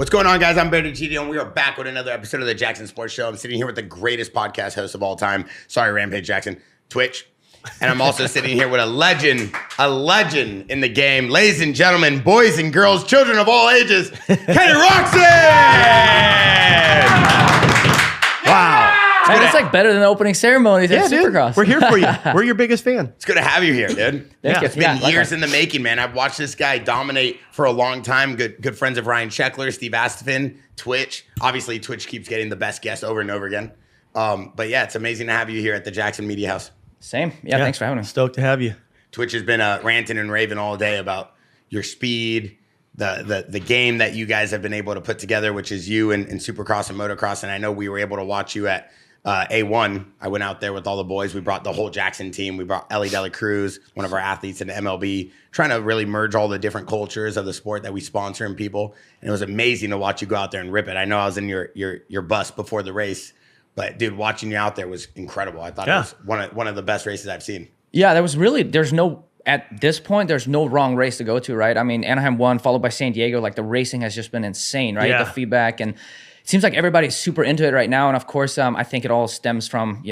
What's going on, guys? I'm Degidio, and we are back with another episode of the Jaxxon Sports Show. I'm sitting here with the greatest podcast host of all time. Sorry, Rampage Jackson, Twitch. And I'm also sitting here with a legend in the game. Ladies and gentlemen, boys and girls, children of all ages, Kenny Roczen! Wow. Man, it's like better than the opening ceremonies at Supercross. We're here for you. We're your biggest fan. It's good to have you here, dude. It's been Yeah, years in the making, man. I've watched this guy dominate for a long time. Good friends of Ryan Sheckler, Steve Astafin, Twitch. Obviously, Twitch keeps getting the best guests over and over again. But yeah, it's amazing to have you here at the Jaxxon Media House. Same. Yeah, thanks for having us. Stoked to have you. Twitch has been ranting and raving all day about your speed, the game that you guys have been able to put together, which is you and Supercross and Motocross. And I know we were able to watch you at A1. I went out there with all the boys. We brought the whole Jaxxon team. We brought Ellie Dela Cruz, one of our athletes in the MLB, trying to really merge all the different cultures of the sport that we sponsor and people. And it was amazing to watch you go out there and rip it. I know I was in your bus before the race, but dude, watching you out there was incredible. I thought it was one of the best races I've seen. Yeah, at this point, there's no wrong race to go to, right? I mean, Anaheim won, followed by San Diego. Like, the racing has just been insane, right? The feedback, and it seems like everybody's super into it right now. And of course, I think it all stems from,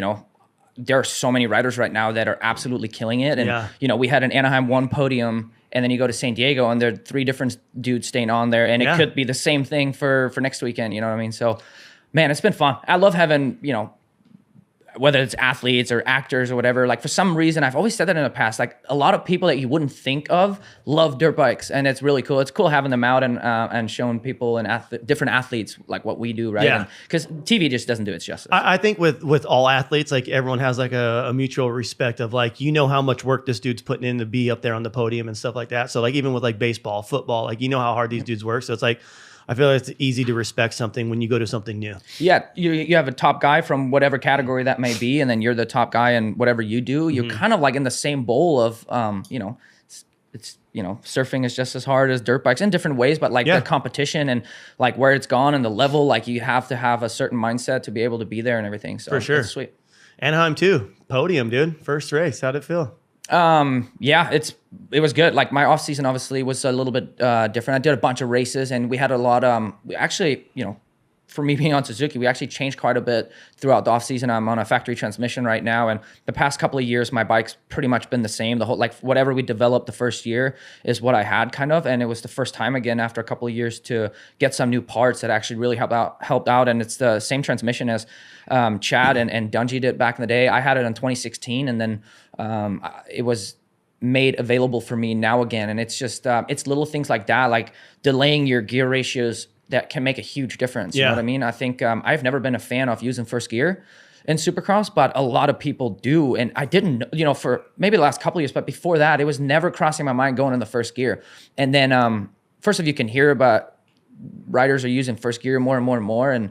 there are so many riders right now that are absolutely killing it. And, we had an Anaheim 1 podium, and then you go to San Diego, and there are 3 different dudes staying on there. And it could be the same thing for next weekend, you know what I mean? So, man, it's been fun. I love having, whether it's athletes or actors or whatever, like for some reason, I've always said that in the past, like a lot of people that you wouldn't think of love dirt bikes, and it's really cool. It's cool having them out and showing people and different athletes like what we do, right? Yeah. Because TV just doesn't do its justice. I think with all athletes, like everyone has like a mutual respect of like, how much work this dude's putting in to be up there on the podium and stuff like that. So like even with like baseball, football, like how hard these dudes work. So it's like, I feel like it's easy to respect something when you go to something new. Yeah, you have a top guy from whatever category that may be, and then you're the top guy in whatever you do. You're kind of like in the same bowl of, it's surfing is just as hard as dirt bikes in different ways, but like the competition and like where it's gone and the level, like you have to have a certain mindset to be able to be there and everything. So for sure, it's sweet. Anaheim too, podium, dude. First race, how'd it feel? It was good. Like my off season obviously was a little bit different. I did a bunch of races, and we had a lot. We actually, for me being on Suzuki, we actually changed quite a bit throughout the off season. I'm on a factory transmission right now, and the past couple of years, my bike's pretty much been the same. The whole, like, whatever we developed the first year is what I had kind of, and it was the first time again after a couple of years to get some new parts that actually really helped out. And it's the same transmission as Chad and Dungy did back in the day. I had it in 2016, and then it was made available for me now again. And it's just it's little things like that, like delaying your gear ratios, that can make a huge difference. You know what I mean? I think I've never been a fan of using first gear in Supercross, but a lot of people do. And I didn't, for maybe the last couple of years, but before that, it was never crossing my mind going in the first gear. And then first of all, you can hear about riders are using first gear more and more and more. And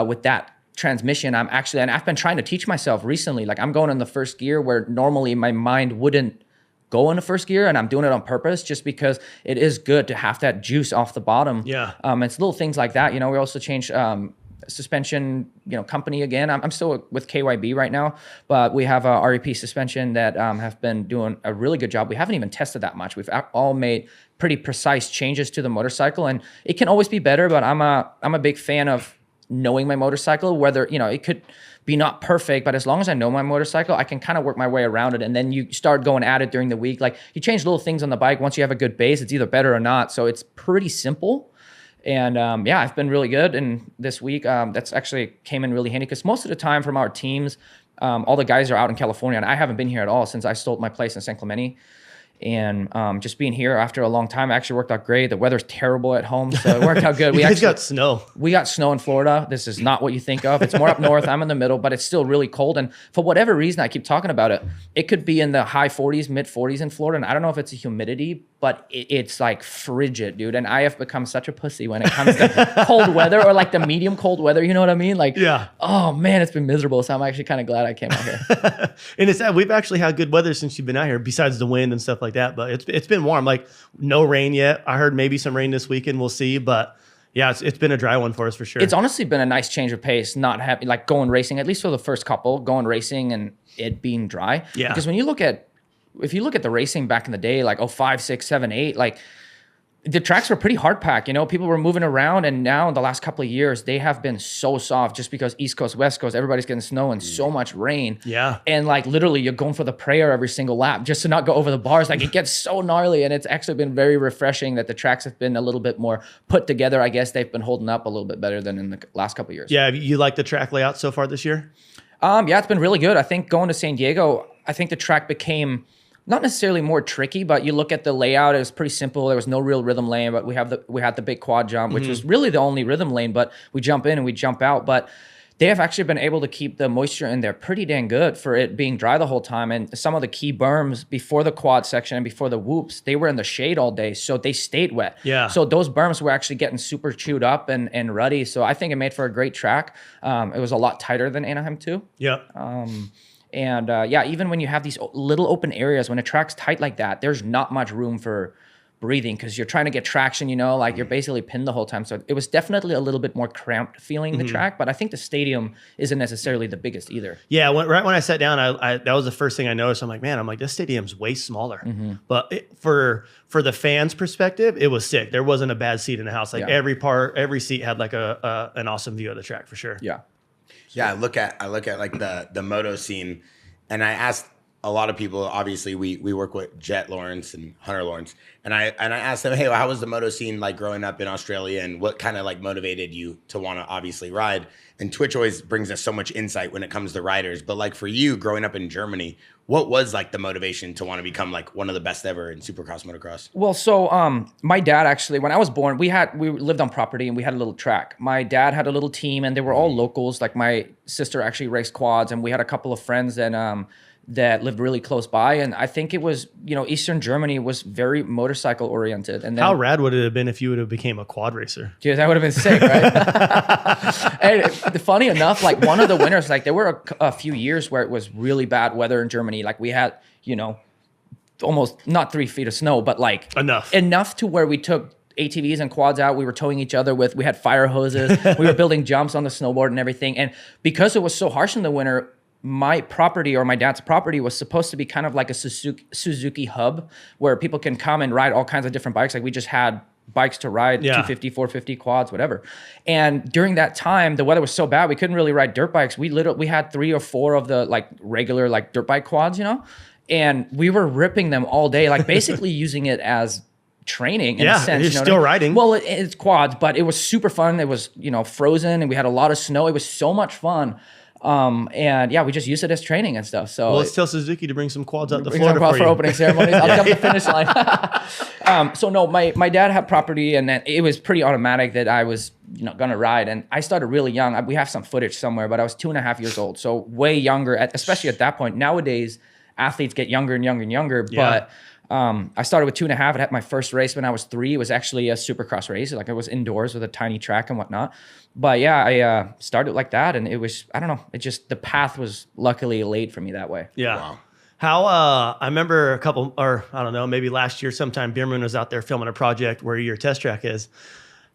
with that transmission, and I've been trying to teach myself recently, like I'm going in the first gear where normally my mind wouldn't go into first gear, and I'm doing it on purpose just because it is good to have that juice off the bottom. It's little things like that. We also changed suspension, company again. I'm still with KYB right now, but we have a REP suspension that have been doing a really good job. We haven't even tested that much. We've all made pretty precise changes to the motorcycle, and it can always be better, but I'm a big fan of knowing my motorcycle, whether, it could be not perfect, but as long as I know my motorcycle, I can kind of work my way around it. And then you start going at it during the week. Like you change little things on the bike. Once you have a good base, it's either better or not. So it's pretty simple. And I've been really good. And this week, that's actually came in really handy because most of the time from our teams, all the guys are out in California, and I haven't been here at all since I stole my place in San Clemente. And just being here after a long time actually worked out great. The weather's terrible at home, so it worked out good. We actually got snow. We got snow in Florida. This is not what you think of. It's more up north. I'm in the middle, but it's still really cold. And for whatever reason, I keep talking about it. It could be in the high 40s, mid 40s in Florida. And I don't know if it's a humidity, but it's like frigid, dude. And I have become such a pussy when it comes to cold weather or like the medium cold weather. You know what I mean? Like, oh man, it's been miserable. So I'm actually kind of glad I came out here. And it's we've actually had good weather since you've been out here, besides the wind and stuff like that. But it's been warm. Like no rain yet. I heard maybe some rain this weekend. We'll see. But yeah, it's been a dry one for us for sure. It's honestly been a nice change of pace. Not happy like going racing, at least for the first couple, going racing and it being dry. Yeah. Because when you look at if you look at the racing back in the day, like 05, 06, 07, 08, like the tracks were pretty hard packed. You know, people were moving around, and now in the last couple of years, they have been so soft just because East Coast, West Coast, everybody's getting snow and so much rain. Yeah. And like literally you're going for the prayer every single lap just to not go over the bars. Like it gets so gnarly, and it's actually been very refreshing that the tracks have been a little bit more put together. I guess they've been holding up a little bit better than in the last couple of years. Yeah. You like the track layout so far this year? Yeah, it's been really good. I think going to San Diego, I think the track became not necessarily more tricky, but you look at the layout, it was pretty simple. There was no real rhythm lane, but we had the big quad jump, which was really the only rhythm lane, but we jump in and we jump out. But they have actually been able to keep the moisture in there pretty dang good for it being dry the whole time. And some of the key berms before the quad section and before the whoops, they were in the shade all day, so they stayed wet. Yeah. So those berms were actually getting super chewed up and ruddy. So I think it made for a great track. It was a lot tighter than Anaheim too. Yeah. And yeah, even when you have these little open areas, when a track's tight like that, there's not much room for breathing because you're trying to get traction, you know, like you're basically pinned the whole time. So it was definitely a little bit more cramped feeling the track, but I think the stadium isn't necessarily the biggest either. Yeah, right when I sat down, I that was the first thing I noticed. I'm like, this stadium's way smaller. But for the fans' perspective, it was sick. There wasn't a bad seat in the house. Like every seat had like an awesome view of the track for sure. Yeah. Yeah, I look at like the moto scene, and I asked a lot of people. Obviously, we work with Jet Lawrence and Hunter Lawrence, and I asked them, hey, how was the moto scene like growing up in Australia, and what kind of like motivated you to want to obviously ride? And Twitch always brings us so much insight when it comes to riders. But like for you, growing up in Germany, what was like the motivation to want to become like one of the best ever in supercross motocross? Well, so my dad actually, when I was born, we lived on property and we had a little track. My dad had a little team and they were all locals. Like my sister actually raced quads, and we had a couple of friends that lived really close by. And I think it was, you know, Eastern Germany was very motorcycle oriented. And then, how rad would it have been if you would have became a quad racer? Dude, that would have been sick, right? And funny enough, like one of the winters, like there were a few years where it was really bad weather in Germany. Like we had, you know, almost not 3 feet of snow, but like enough to where we took ATVs and quads out. We were towing each other we had fire hoses. We were building jumps on the snowboard and everything. And because it was so harsh in the winter, my property or my dad's property was supposed to be kind of like a Suzuki hub where people can come and ride all kinds of different bikes. Like we just had bikes to ride, 250, 450 quads, whatever. And during that time, the weather was so bad, we couldn't really ride dirt bikes. We had 3 or 4 of the like regular like dirt bike quads, you know, and we were ripping them all day, like basically using it as training in a sense. You're still riding. Well, it's quads, but it was super fun. It was, you know, frozen and we had a lot of snow. It was so much fun. And yeah, we just use it as training and stuff. So let's tell Suzuki to bring some quads out to bring Florida some quads for for opening ceremonies. I'll jump the finish line. So no, my dad had property, and then it was pretty automatic that I was, you know, gonna ride. And I started really young. We have some footage somewhere, but I was 2.5 years old, so way younger. Especially at that point. Nowadays, athletes get younger and younger and younger, but. I started with 2.5. I had my first race when I was 3. It was actually a supercross race. Like it was indoors with a tiny track and whatnot. But yeah, I started like that, and it was, I don't know, the path was luckily laid for me that way. Yeah. Wow. How, I remember I don't know, maybe last year sometime, Bierman was out there filming a project where your test track is.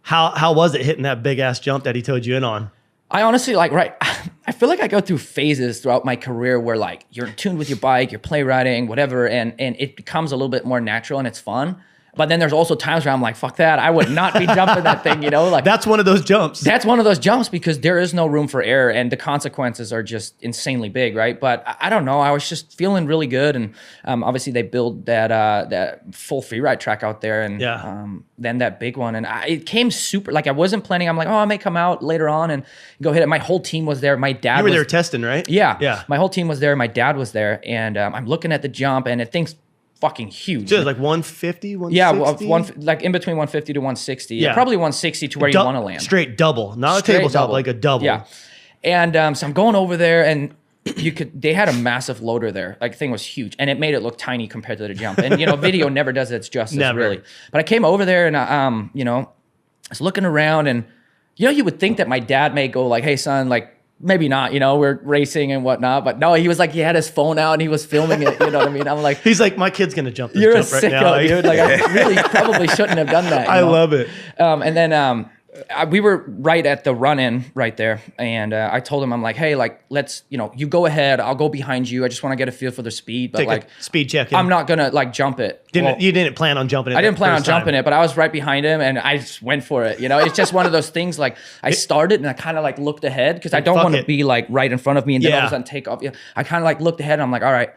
How was it hitting that big ass jump that he towed you in on? I honestly I feel like I go through phases throughout my career where like you're in tune with your bike, you're play riding, whatever, and it becomes a little bit more natural and it's fun. But then there's also times where I'm like, fuck that. I would not be jumping that thing, you know? Like that's one of those jumps. That's one of those jumps because there is no room for error and the consequences are just insanely big, right? But I don't know. I was just feeling really good. And obviously they build that full freeride track out there and then that big one. And it came super, like I wasn't planning. I'm like, oh, I may come out later on and go hit it. My whole team was there. My dad You were there testing, right? Yeah. Yeah. My whole team was there. My dad was there. And I'm looking at the jump and it thinks fucking huge. So like 150, 160? Yeah, like in between 150 to 160. Yeah, probably 160 to where you want to land. Straight double, not a tabletop, like a double. Yeah, and so I'm going over there, and they had a massive loader there. Like the thing was huge, and it made it look tiny compared to the jump. And you know, video never does its justice, really. But I came over there, and you know, I was looking around, and you know, you would think that my dad may go like, "Hey, son, like." Maybe not, you know, we're racing and whatnot, but no, he was like, he had his phone out and he was filming it, you know what I mean? I'm like, he's like, my kid's gonna jump this you're jump a sicko, right now. dude. Like, I really probably shouldn't have done that. I love it. And then we were right at the run-in right there, and I told him, I'm like, hey, like, let's, you go ahead, I'll go behind you. I just want to get a feel for the speed, but Take like a speed check. I'm not gonna like jump it. You didn't plan on jumping it. I didn't plan on jumping it, but I was right behind him, and I just went for it. It's just one of those things. Like I started, and I kind of like looked ahead because I don't want to be like right in front of me, and then all of a sudden take off. Yeah, I kind of like looked ahead, and I'm like, all right.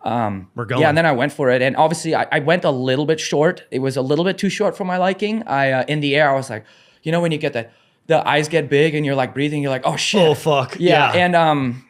We're going. Yeah, and then I went for it, and obviously I went a little bit short. It was a little bit too short for my liking. In the air, I was like, when you get that. The eyes get big and you're like breathing. You're like, oh shit. Oh fuck. Yeah. And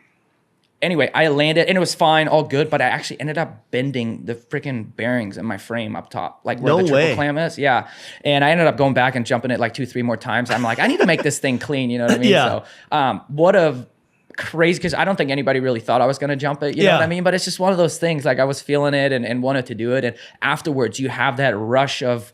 anyway, I landed and it was fine, all good. But I actually ended up bending the freaking bearings in my frame up top, like where the triple clamp is. Yeah. And I ended up going back and jumping it like 2-3 more times. I'm like, I need to make this thing clean. You know what I mean? Yeah. So what a crazy, because I don't think anybody really thought I was going to jump it. You know what I mean? But it's just one of those things. Like I was feeling it and wanted to do it. And afterwards, you have that rush of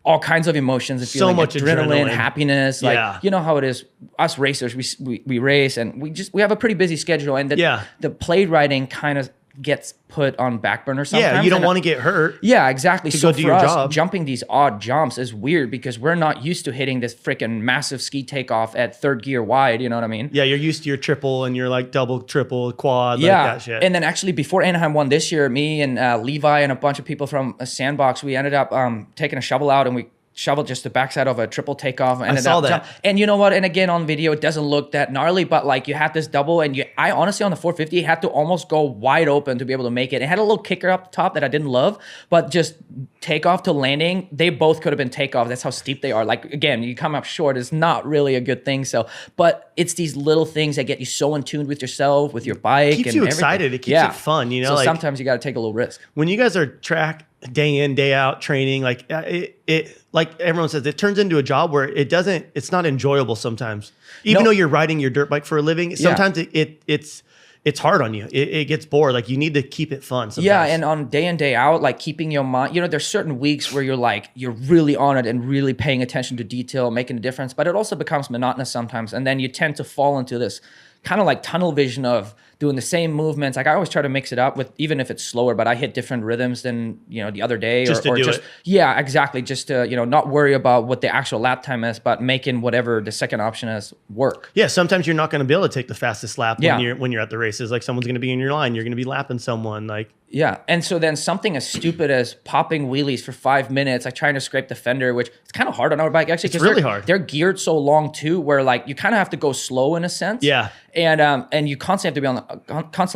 all kinds of emotions and feeling, much adrenaline, happiness. Like, you know how it is. Us racers, we race and we have a pretty busy schedule, and the play riding kind of gets put on back burner sometimes. Yeah, you don't want to get hurt. Yeah, exactly. To so go do for your us, job. jumping these odd jumps is weird because we're not used to hitting this freaking massive ski takeoff at third gear wide. You know what I mean? Yeah, you're used to your triple and you're like double, triple, quad, like that shit. And then actually before Anaheim won this year, me and Levi and a bunch of people from a Sandbox, we ended up taking a shovel out and we shoveled just the backside of a triple takeoff. I saw that. And you know what? And again, on video, it doesn't look that gnarly, but like you had this double and I honestly on the 450 had to almost go wide open to be able to make it. It had a little kicker up top that I didn't love, but just takeoff to landing, they both could have been takeoff. That's how steep they are. Like again, you come up short is not really a good thing. So, but it's these little things that get you so in tune with yourself, with your bike. It keeps you excited. It keeps it fun. So like, sometimes you got to take a little risk. When you guys are track day in, day out training, like it like everyone says, it turns into a job where it's not enjoyable sometimes. Even though you're riding your dirt bike for a living, sometimes it's hard on you. It gets bored. Like you need to keep it fun sometimes. Yeah, and on day in, day out, like keeping your mind, there's certain weeks where you're really on it and really paying attention to detail, making a difference, but it also becomes monotonous sometimes. And then you tend to fall into this kind of like tunnel vision of doing the same movements. Like I always try to mix it up with, even if it's slower, but I hit different rhythms than, the other day. Yeah, exactly. Just to, not worry about what the actual lap time is, but making whatever the second option is work. Yeah. Sometimes you're not going to be able to take the fastest lap when you're at the races. Like someone's going to be in your line. You're going to be lapping someone like. Yeah. And so then something as stupid as popping wheelies for 5 minutes, like trying to scrape the fender, which it's kind of hard on our bike actually. It's really hard. They're geared so long too, where like you kind of have to go slow in a sense. Yeah. And you constantly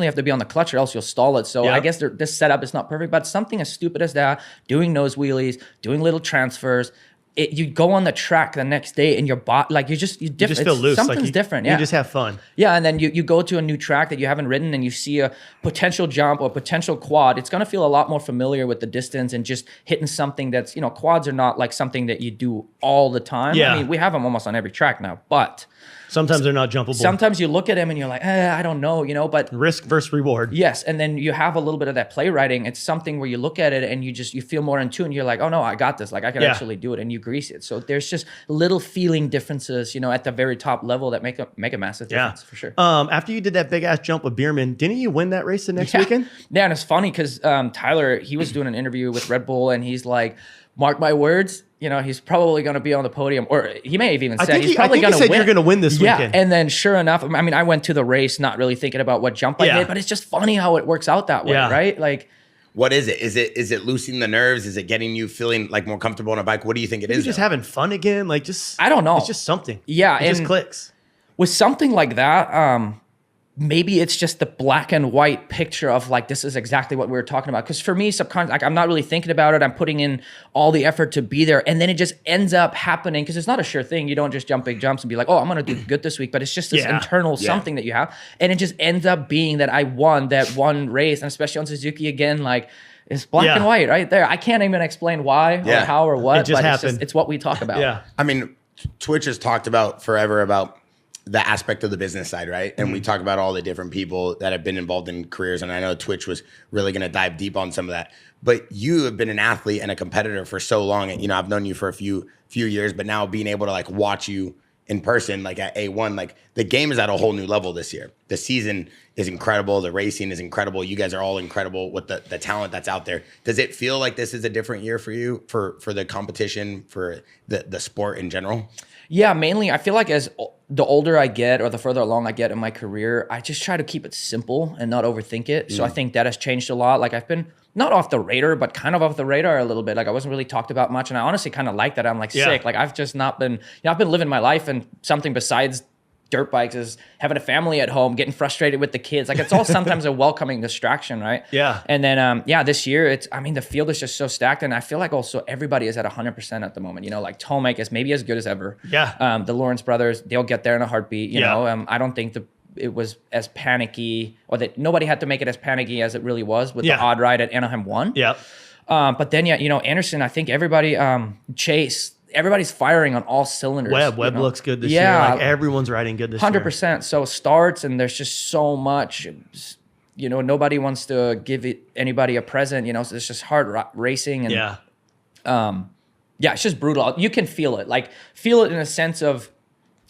have to be on the clutch or else you'll stall it. So I guess this setup is not perfect, but something as stupid as that, doing nose wheelies, doing little transfers, you go on the track the next day and your bot, like you just feel loose. Something's different. Yeah. You just have fun. Yeah. And then you go to a new track that you haven't ridden and you see a potential jump or potential quad. It's going to feel a lot more familiar with the distance and just hitting something that's, quads are not like something that you do all the time. Yeah. I mean, we have them almost on every track now, but sometimes they're not jumpable. Sometimes you look at them and you're like, I don't know, but risk versus reward. Yes. And then you have a little bit of that play writing. It's something where you look at it and you feel more in tune. You're like, oh no, I got this. Like I can actually do it, and you grease it. So there's just little feeling differences, at the very top level that make a massive difference for sure. After you did that big ass jump with Bierman, didn't you win that race the next weekend? Yeah. And it's funny because Tyler, he was doing an interview with Red Bull and he's like, mark my words, he's probably going to be on the podium, or he may have even said he's probably going to win. You're going to win this weekend. And then sure enough, I mean, I went to the race not really thinking about what jump I hit, but it's just funny how it works out that way, right? Like, what is it? Is it loosening the nerves? Is it getting you feeling like more comfortable on a bike? What do you think it is? You're just having fun again, like I don't know. It's just something. Yeah, it just clicks. With something like that, maybe it's just the black and white picture of like, this is exactly what we were talking about. Because for me, like I'm not really thinking about it. I'm putting in all the effort to be there. And then it just ends up happening because it's not a sure thing. You don't just jump big jumps and be like, oh, I'm going to do good this week. But it's just this internal something that you have. And it just ends up being that I won that one race. And especially on Suzuki again, like it's black and white right there. I can't even explain why or how or what. It just happened. It's what we talk about. Yeah. I mean, Twitch has talked about forever about the aspect of the business side, right? And we talk about all the different people that have been involved in careers. And I know Twitch was really going to dive deep on some of that. But you have been an athlete and a competitor for so long. And, I've known you for a few years, but now being able to like watch you in person, like at A1, like the game is at a whole new level this year. The season is incredible. The racing is incredible. You guys are all incredible with the talent that's out there. Does it feel like this is a different year for you, for the competition, for the sport in general? Yeah, mainly I feel like as the older I get or the further along I get in my career, I just try to keep it simple and not overthink it. So I think that has changed a lot. Like I've been not off the radar, but kind of off the radar a little bit. Like I wasn't really talked about much. And I honestly kind of like that. I'm like sick. Like I've just not been, I've been living my life, and something besides dirt bikes is having a family at home, getting frustrated with the kids. Like it's all sometimes a welcoming distraction, right? Yeah. And then, this year the field is just so stacked. And I feel like also everybody is at 100% at the moment, like Tomek is maybe as good as ever. Yeah. The Lawrence brothers, they'll get there in a heartbeat, you know? I don't think it was as panicky, or that nobody had to make it as panicky as it really was with the odd ride at Anaheim 1. Yeah. But then, Anderson, I think everybody, Chase, everybody's firing on all cylinders. Webb looks good this year. Like everyone's riding good this 100%. year. 100%. So starts, and there's just so much, nobody wants to give anybody a present, so it's just hard racing. And it's just brutal. You can feel it, in a sense of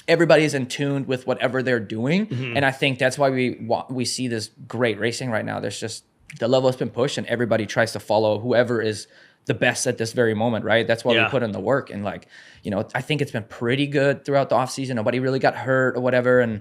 everybody's in tune with whatever they're doing. And I think that's why we see this great racing right now. There's just, the level has been pushed, and everybody tries to follow whoever is the best at this very moment, right? That's why we put in the work. And I think it's been pretty good throughout the off season. Nobody really got hurt or whatever. And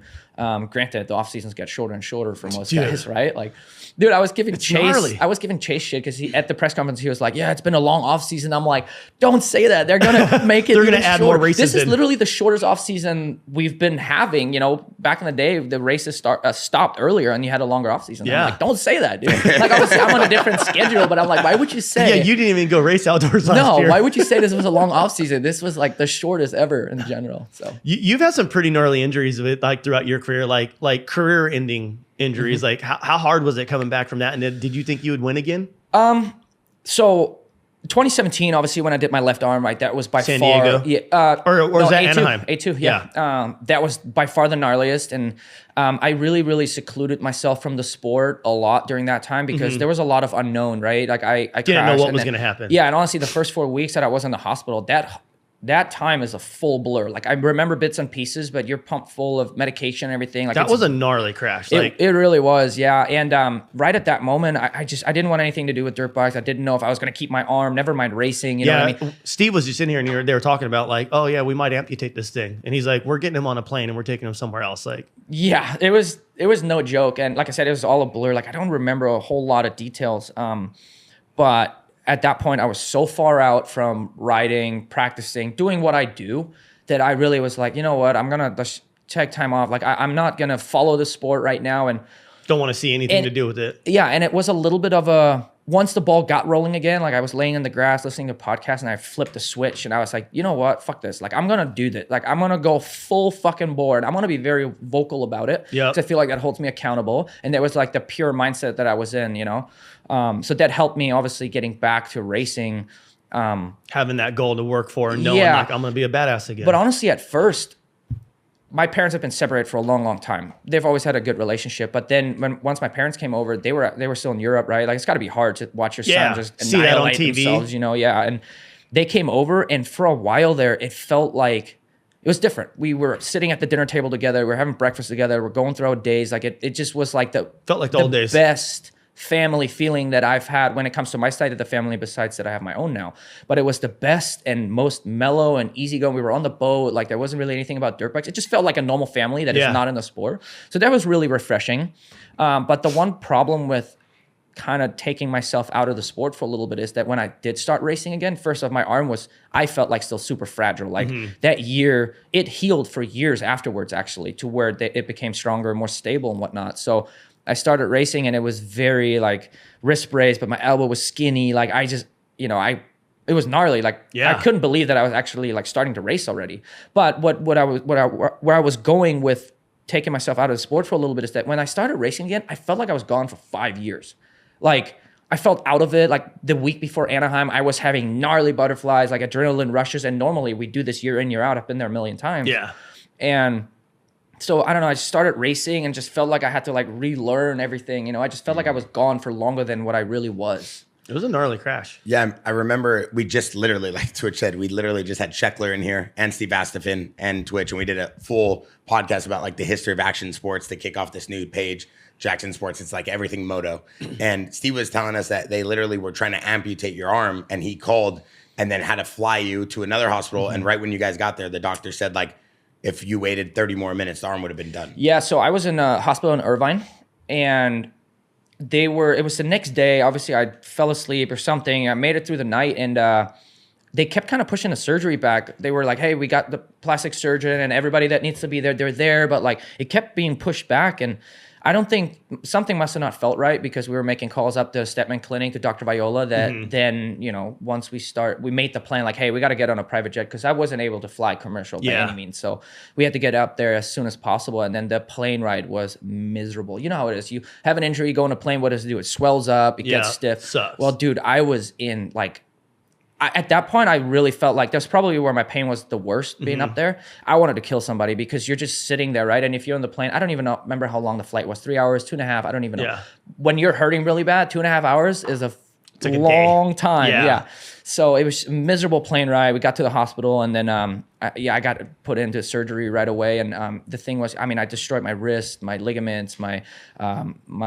granted, the off seasons get shorter and shorter for most guys, right? Dude, I was giving Chase shit because at the press conference he was like, "Yeah, it's been a long off season." I'm like, "Don't say that. They're gonna make it. They're gonna add more races. This is literally the shortest off season we've been having. Back in the day, the races stopped earlier, and you had a longer off season. Yeah. I'm like, don't say that, dude. Obviously, I'm on a different schedule, but I'm like, why would you say? Yeah, you didn't even go race outdoors last year. No, why would you say this was a long off season? This was the shortest ever in general. So you've had some pretty gnarly injuries throughout your career, like career-ending injuries. Like how hard was it coming back from that? And then, did you think you would win again? So 2017, obviously, when I did my left arm, right, that was by San far. Diego? Yeah, Or was that A2, Anaheim? A2, yeah. That was by far the gnarliest. And I really, really secluded myself from the sport a lot during that time because there was a lot of unknown, right? I Didn't know what was going to happen. Yeah, and honestly, the first 4 weeks that I was in the hospital, that time is a full blur. I remember bits and pieces, but you're pumped full of medication and everything. That was a gnarly crash. It really was, yeah. And right at that moment, I didn't want anything to do with dirt bikes. I didn't know if I was going to keep my arm. Never mind racing. You know what I mean? Steve was just in here, and they were talking about oh yeah, we might amputate this thing, and he's like, we're getting him on a plane and we're taking him somewhere else. Yeah, it was no joke. And like I said, it was all a blur. I don't remember a whole lot of details. But at that point, I was so far out from riding, practicing, doing what I do that I really was like, you know what, I'm going to take time off. I'm not going to follow the sport right now. And don't want to see anything to do with it. Yeah, and it was a little bit of once the ball got rolling again, I was laying in the grass listening to podcasts, and I flipped the switch, and I was like, you know what, fuck this. I'm going to do this. I'm going to go full fucking board. I'm going to be very vocal about it. Yeah. Because I feel like that holds me accountable. And that was the pure mindset that I was in, So that helped me, obviously, getting back to racing. Having that goal to work for and knowing I'm going to be a badass again. But honestly, at first, my parents have been separated for a long, long time. They've always had a good relationship. But then once my parents came over, they were still in Europe, right? It's got to be hard to watch your son just see that on annihilate TV. themselves, Yeah, and they came over, and for a while there, it felt like it was different. We were sitting at the dinner table together. We were having breakfast together. We're going through our days. It just was felt like the old days. Best family feeling that I've had when it comes to my side of the family, besides that I have my own now. But it was the best and most mellow and easygoing. We were on the boat. There wasn't really anything about dirt bikes. It just felt like a normal family that is not in the sport. So that was really refreshing. But the one problem with kind of taking myself out of the sport for a little bit is that when I did start racing again, first off, my arm I felt still super fragile. That year, it healed for years afterwards, actually, to where it became stronger and more stable and whatnot. So I started racing, and it was very wrist brace, but my elbow was skinny. It was gnarly. I couldn't believe that I was actually starting to race already. But where I was going with taking myself out of the sport for a little bit is that when I started racing again, I felt like I was gone for 5 years. I felt out of it. The week before Anaheim, I was having gnarly butterflies, adrenaline rushes. And normally we do this year in, year out. I've been there a million times. Yeah. And so I don't know, I just started racing and just felt like I had to relearn everything. I just felt like I was gone for longer than what I really was. It was a gnarly crash. Yeah, I remember we just literally, like Twitch said, we literally just had Sheckler in here and Steve Astafin and Twitch, and we did a full podcast about like the history of action sports to kick off this new page, Jaxxon Sports. It's like everything moto. And Steve was telling us that they literally were trying to amputate your arm, and he called and then had to fly you to another hospital. And right when you guys got there, the doctor said like, if you waited 30 more minutes, the arm would have been done. Yeah, so I was in a hospital in Irvine, and it was the next day. Obviously, I fell asleep or something. I made it through the night, and they kept kind of pushing the surgery back. They were like, hey, we got the plastic surgeon and everybody that needs to be there, they're there. But like, it kept being pushed back. And I don't think, something must have not felt right, because we were making calls up to Stepman Clinic, to Dr. Viola, that then, you know, once we made the plan, like, hey, we got to get on a private jet, because I wasn't able to fly commercial by any means. So we had to get up there as soon as possible. And then the plane ride was miserable. You know how it is. You have an injury, you go on a plane, what does it do? It swells up, it gets stiff. Sucks. Well, dude, I was in like, at that point, I really felt like that's probably where my pain was the worst, being up there. I wanted to kill somebody, because you're just sitting there, right? And if you're on the plane, I don't even remember how long the flight was, 3 hours, 2.5, I don't even know. When you're hurting really bad, 2.5 hours is a like long time. Yeah. So it was a miserable plane ride. We got to the hospital, and then I got put into surgery right away. And the thing was, I mean, I destroyed my wrist, my ligaments, my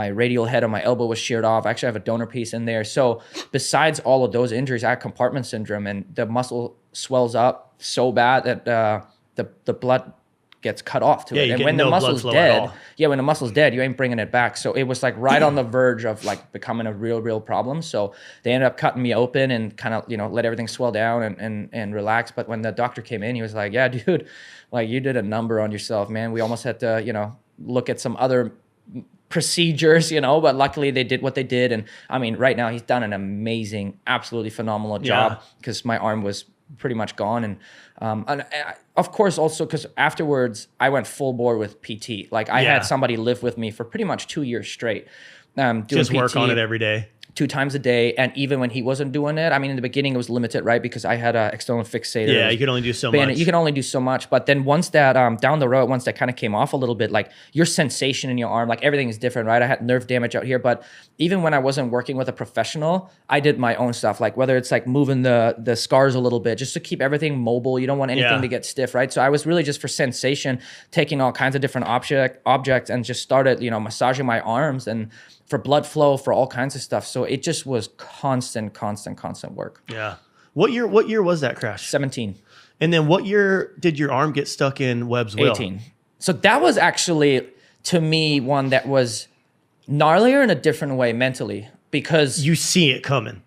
radial head of my elbow was sheared off. I actually have a donor piece in there. So besides all of those injuries, I had compartment syndrome, and the muscle swells up so bad that the blood gets cut off to it. And when the muscle's dead, when the muscle's dead, you ain't bringing it back. So it was like right on the verge of like becoming a real problem. So they ended up cutting me open and kind of, you know, let everything swell down and relax. But when the doctor came in, he was like, yeah, dude, like you did a number on yourself, man. We almost had to, you know, look at some other procedures, you know, but luckily they did what they did. And I mean, right now he's done an amazing, absolutely phenomenal job, because my arm was pretty much gone. And of course also because afterwards I went full bore with PT. Like I had somebody live with me for pretty much 2 years straight. Doing just PT, work on it every day. 2 times a day. And even when he wasn't doing it, I mean, in the beginning it was limited, right? Because I had an external fixator. Yeah, you could only do so much. You can only do so much. But then once that, down the road, once that kind of came off a little bit, like your sensation in your arm, like everything is different, right? I had nerve damage out here. But even when I wasn't working with a professional, I did my own stuff. Like whether it's like moving the scars a little bit, just to keep everything mobile. You don't want anything to get stiff, right? So I was really just for sensation, taking all kinds of different objects and just started, you know, massaging my arms and for blood flow, for all kinds of stuff. So it just was constant work. Yeah. What year was that crash? 17. And then what year did your arm get stuck in Webb's wheel? 18. So that was actually, to me, one that was gnarlier in a different way mentally, because you see it coming.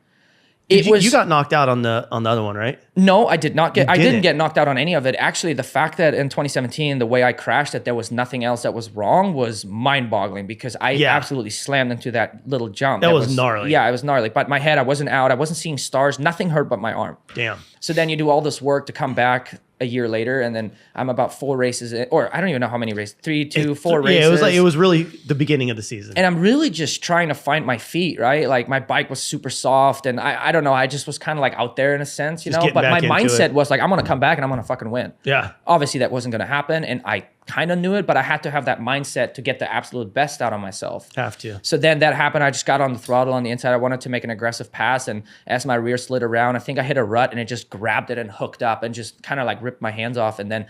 You got knocked out on the other one, right? No, I did not get. I didn't get knocked out on any of it. Actually, the fact that in 2017, the way I crashed, that there was nothing else that was wrong was mind-boggling, because I absolutely slammed into that little jump. That was gnarly. Yeah, it was gnarly. But my head, I wasn't out. I wasn't seeing stars. Nothing hurt but my arm. Damn. So then you do all this work to come back a year later, and then I'm about 4 races in, or I don't even know how many races, 3, 2, 4 races. Yeah, it was really the beginning of the season. And I'm really just trying to find my feet, right? Like my bike was super soft, and I don't know, I just was kind of like out there in a sense, you know? But my mindset was like, I'm gonna come back and I'm gonna fucking win. Yeah. Obviously that wasn't gonna happen, and I kind of knew it, but I had to have that mindset to get the absolute best out of myself. Have to. So then that happened. I just got on the throttle on the inside. I wanted to make an aggressive pass, and as my rear slid around, I think I hit a rut, and it just grabbed it and hooked up and just kind of like ripped my hands off. And then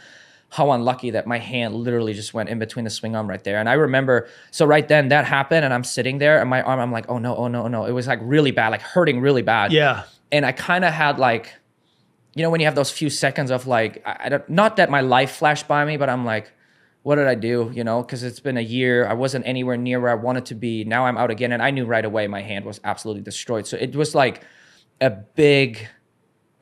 how unlucky that my hand literally just went in between the swing arm right there. And I remember, so right then that happened, and I'm sitting there, and my arm, I'm like, oh no. It was like really bad, like hurting really bad. Yeah. And I kind of had like, you know, when you have those few seconds of like, I don't, not that my life flashed by me, but I'm like, what did I do? You know, because it's been a year. I wasn't anywhere near where I wanted to be. Now I'm out again. And I knew right away my hand was absolutely destroyed. So it was like a big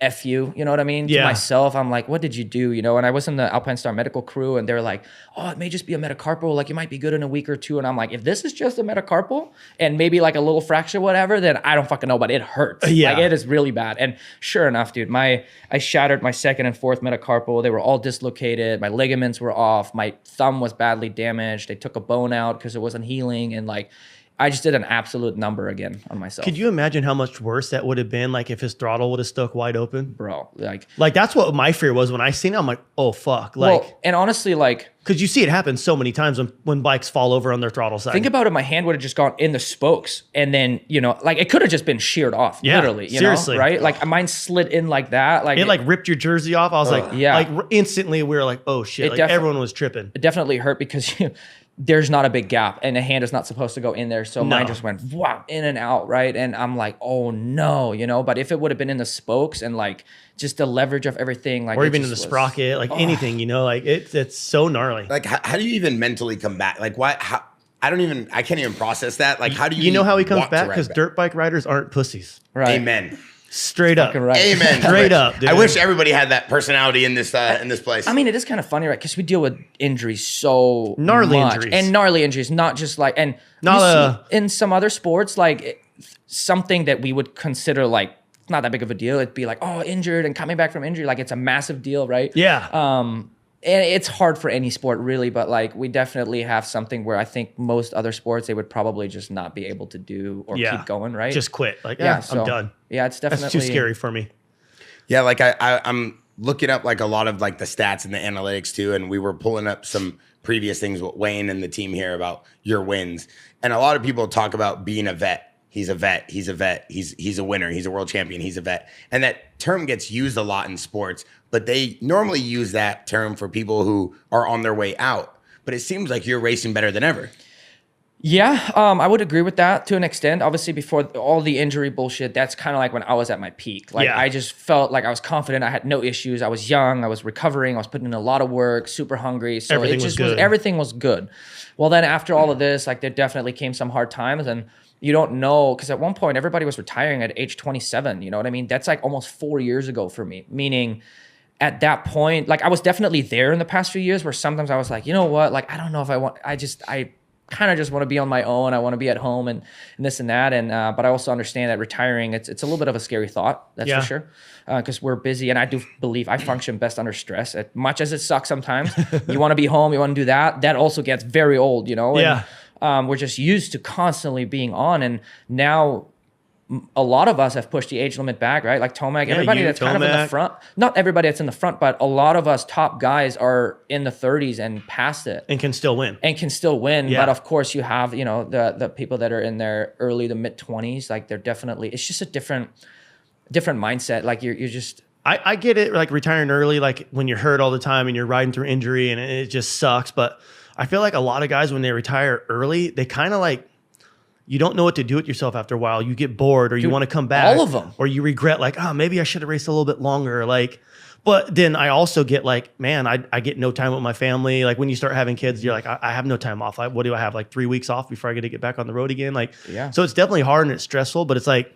F you know what I mean? To myself, I'm like, what did you do? You know, and I was in the Alpine Star medical crew, and they're like, oh, it may just be a metacarpal. Like, you might be good in a week or two. And I'm like, if this is just a metacarpal and maybe like a little fracture, whatever, then I don't fucking know, but it hurts. Like, it is really bad. And sure enough, dude, I shattered my 2nd and 4th metacarpal. They were all dislocated. My ligaments were off. My thumb was badly damaged. They took a bone out because it wasn't healing. And like, I just did an absolute number again on myself. Could you imagine how much worse that would have been? Like if his throttle would have stuck wide open, bro? Like that's what my fear was when I seen it. I'm like, oh fuck. Like, well, and honestly, like, because you see it happen so many times when bikes fall over on their throttle side. think about it. My hand would have just gone in the spokes, and then like it could have just been sheared off. Yeah, literally. seriously. Know, right? Like mine slid in like that. Like it like ripped your jersey off. I was like, yeah. Like instantly we were like, oh shit. Like everyone was tripping. It definitely hurt because there's not a big gap, and the hand is not supposed to go in there. So mine just went wow in and out, right? And I'm like, oh no, But if it would have been in the spokes and like just the leverage of everything, like or even in the sprocket, like anything, like it's so gnarly. Like how do you even mentally come back? Like why? How? I can't even process that. Like how do you? You know how he comes back? Because dirt bike riders aren't pussies. Right. Amen. Straight up. Right. Amen. Straight up, dude. I wish everybody had that personality in this place. I mean, it is kind of funny, right? Because we deal with injuries so gnarly much. injuries. And gnarly injuries, not just like, and in some other sports, like something that we would consider like not that big of a deal. It'd be like, oh, injured and coming back from injury, like it's a massive deal, right? Yeah. And it's hard for any sport really, but like we definitely have something where I think most other sports, they would probably just not be able to do or keep going, right? Just quit. Like, so, I'm done. Yeah, it's definitely. That's too scary for me. Yeah, like I'm looking up like a lot of like the stats and the analytics too, and we were pulling up some previous things with Wayne and the team here about your wins. And a lot of people talk about being a vet. He's a vet. He's a vet. He's a winner. He's a world champion. He's a vet. And that term gets used a lot in sports, but they normally use that term for people who are on their way out. But it seems like you're racing better than ever. Yeah, I would agree with that to an extent. Obviously, before all the injury bullshit, that's kind of like when I was at my peak. Like I just felt like I was confident. I had no issues. I was young. I was recovering. I was putting in a lot of work, super hungry. So everything was good. Well, then after all of this, like there definitely came some hard times, and you don't know, because at one point everybody was retiring at age 27. You know what I mean? That's like almost 4 years ago for me. Meaning, at that point, like I was definitely there in the past few years where sometimes I was like, you know what? Like I don't know if I want. I kind of just want to be on my own. I want to be at home and this and that. And but I also understand that retiring, it's a little bit of a scary thought. That's for sure. Because we're busy, and I do believe I function best under stress. As much as it sucks sometimes, you want to be home, you want to do that. That also gets very old, And, we're just used to constantly being on, and now a lot of us have pushed the age limit back, right? Like Tomac, everybody that's kind of in the front. Not everybody that's in the front, but a lot of us top guys are in the 30s and past it. And can still win. Yeah. But of course you have, the people that are in their early to mid 20s, like they're definitely, it's just a different mindset. Like you're just... I get it, like retiring early, like when you're hurt all the time and you're riding through injury and it just sucks. But I feel like a lot of guys, when they retire early, they kind of like, you don't know what to do with yourself after a while. You get bored, or you want to come back. All of them. Or you regret like, maybe I should have raced a little bit longer. Like, but then I also get like, man, I get no time with my family. Like when you start having kids, you're like, I have no time off. Like, what do I have? Like 3 weeks off before I get to get back on the road again? Like, so it's definitely hard and it's stressful, but it's like,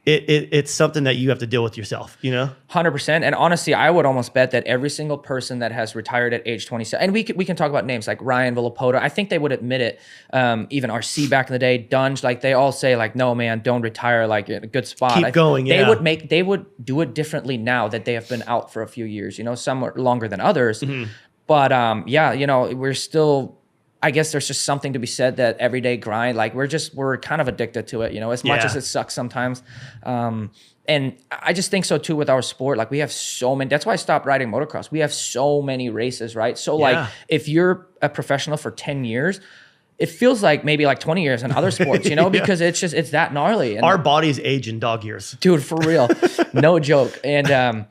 it's something that you have to deal with yourself, 100%. And honestly, I would almost bet that every single person that has retired at age 27, and we can talk about names like Ryan Villapota, I think they would admit it. Even RC back in the day, Dunge, like they all say like, no man, don't retire, like in a good spot. Keep going. They would do it differently now that they have been out for a few years, some are longer than others. Mm-hmm. But we're still, I guess there's just something to be said that everyday grind, like we're kind of addicted to it, as much as it sucks sometimes. And I just think so too with our sport. Like we have so many, that's why I stopped riding motocross. We have so many races, right? So like if you're a professional for 10 years, it feels like maybe like 20 years in other sports, because it's that gnarly. And our bodies age in dog years. Dude, for real. No joke. And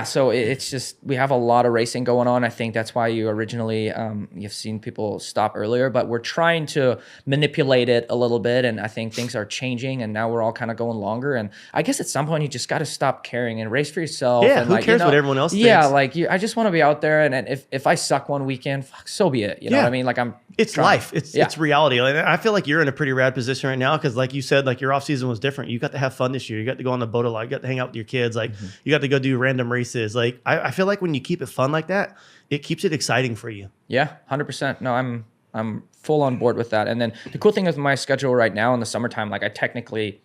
so it's just, we have a lot of racing going on. I think that's why you originally, you've seen people stop earlier, but we're trying to manipulate it a little bit. And I think things are changing, and now we're all kind of going longer. And I guess at some point you just got to stop caring and race for yourself. Yeah, and who cares what everyone else thinks? Yeah, like I just want to be out there. And if I suck one weekend, fuck, so be it. You know what I mean? Like it's life. It's reality. Like, I feel like you're in a pretty rad position right now because, like you said, like your off season was different. You got to have fun this year. You got to go on the boat a lot. You got to hang out with your kids. Like you got to go do random races. Like I feel like when you keep it fun like that, it keeps it exciting for you. Yeah, 100%. No, I'm full on board with that. And then the cool thing with my schedule right now in the summertime, like I technically,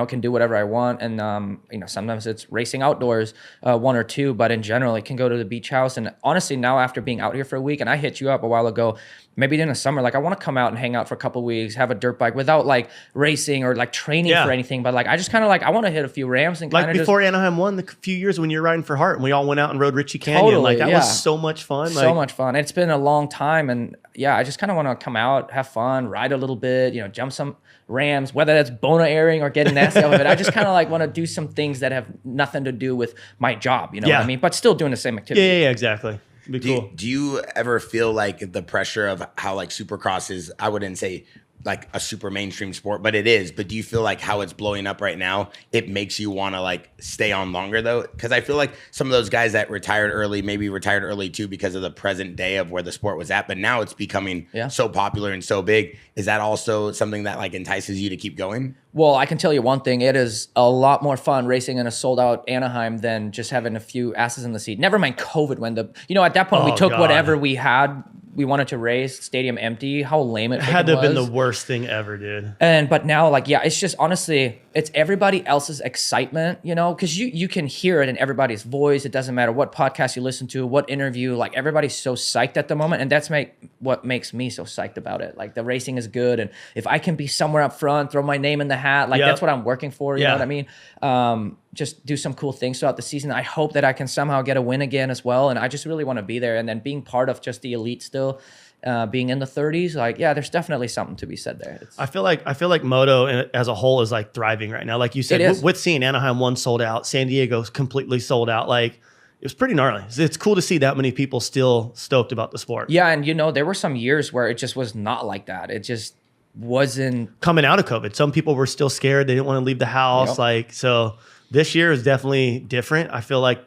can do whatever I want. And, sometimes it's racing outdoors, 1 or 2, but in general, it can go to the beach house. And honestly, now after being out here for a week, and I hit you up a while ago, maybe in the summer, like I want to come out and hang out for a couple of weeks, have a dirt bike without like racing or like training for anything. But like, I just kind of like, I want to hit a few ramps and like before Anaheim won the few years when you're riding for Hart and we all went out and rode Ritchie Canyon. Totally, like that was so much fun. So much fun. It's been a long time. And yeah, I just kind of want to come out, have fun, ride a little bit, jump some rams, whether that's Bona airing or getting nasty out of it. I just kind of like want to do some things that have nothing to do with my job, what I mean? But still doing the same activity. Yeah, exactly. Be cool. Do you ever feel like the pressure of how like supercross is, I wouldn't say like a super mainstream sport, but it is. But do you feel like how it's blowing up right now, it makes you want to like stay on longer though? Because I feel like some of those guys that retired early, maybe retired early too because of the present day of where the sport was at. But now it's becoming so popular and so big. Is that also something that like entices you to keep going? Well, I can tell you one thing. It is a lot more fun racing in a sold out Anaheim than just having a few asses in the seat. Never mind COVID when at that point we took whatever we had. We wanted to race, stadium empty. How lame it had to have been the worst thing ever, dude. But now, like, it's just honestly, it's everybody else's excitement, because you can hear it in everybody's voice. It doesn't matter what podcast you listen to, what interview, like everybody's so psyched at the moment. And that's what makes me so psyched about it. Like the racing is good. And if I can be somewhere up front, throw my name in the hat, like that's what I'm working for. You know what I mean? Just do some cool things throughout the season. I hope that I can somehow get a win again as well. And I just really want to be there. And then being part of just the elite still, being in the 30s, like, there's definitely something to be said there. I feel like moto as a whole is like thriving right now. Like you said, with seeing Anaheim 1 sold out, San Diego's completely sold out. Like it was pretty gnarly. It's cool to see that many people still stoked about the sport. Yeah. And there were some years where it just was not like that. It just wasn't coming out of COVID. Some people were still scared. They didn't want to leave the house. So this year is definitely different. I feel like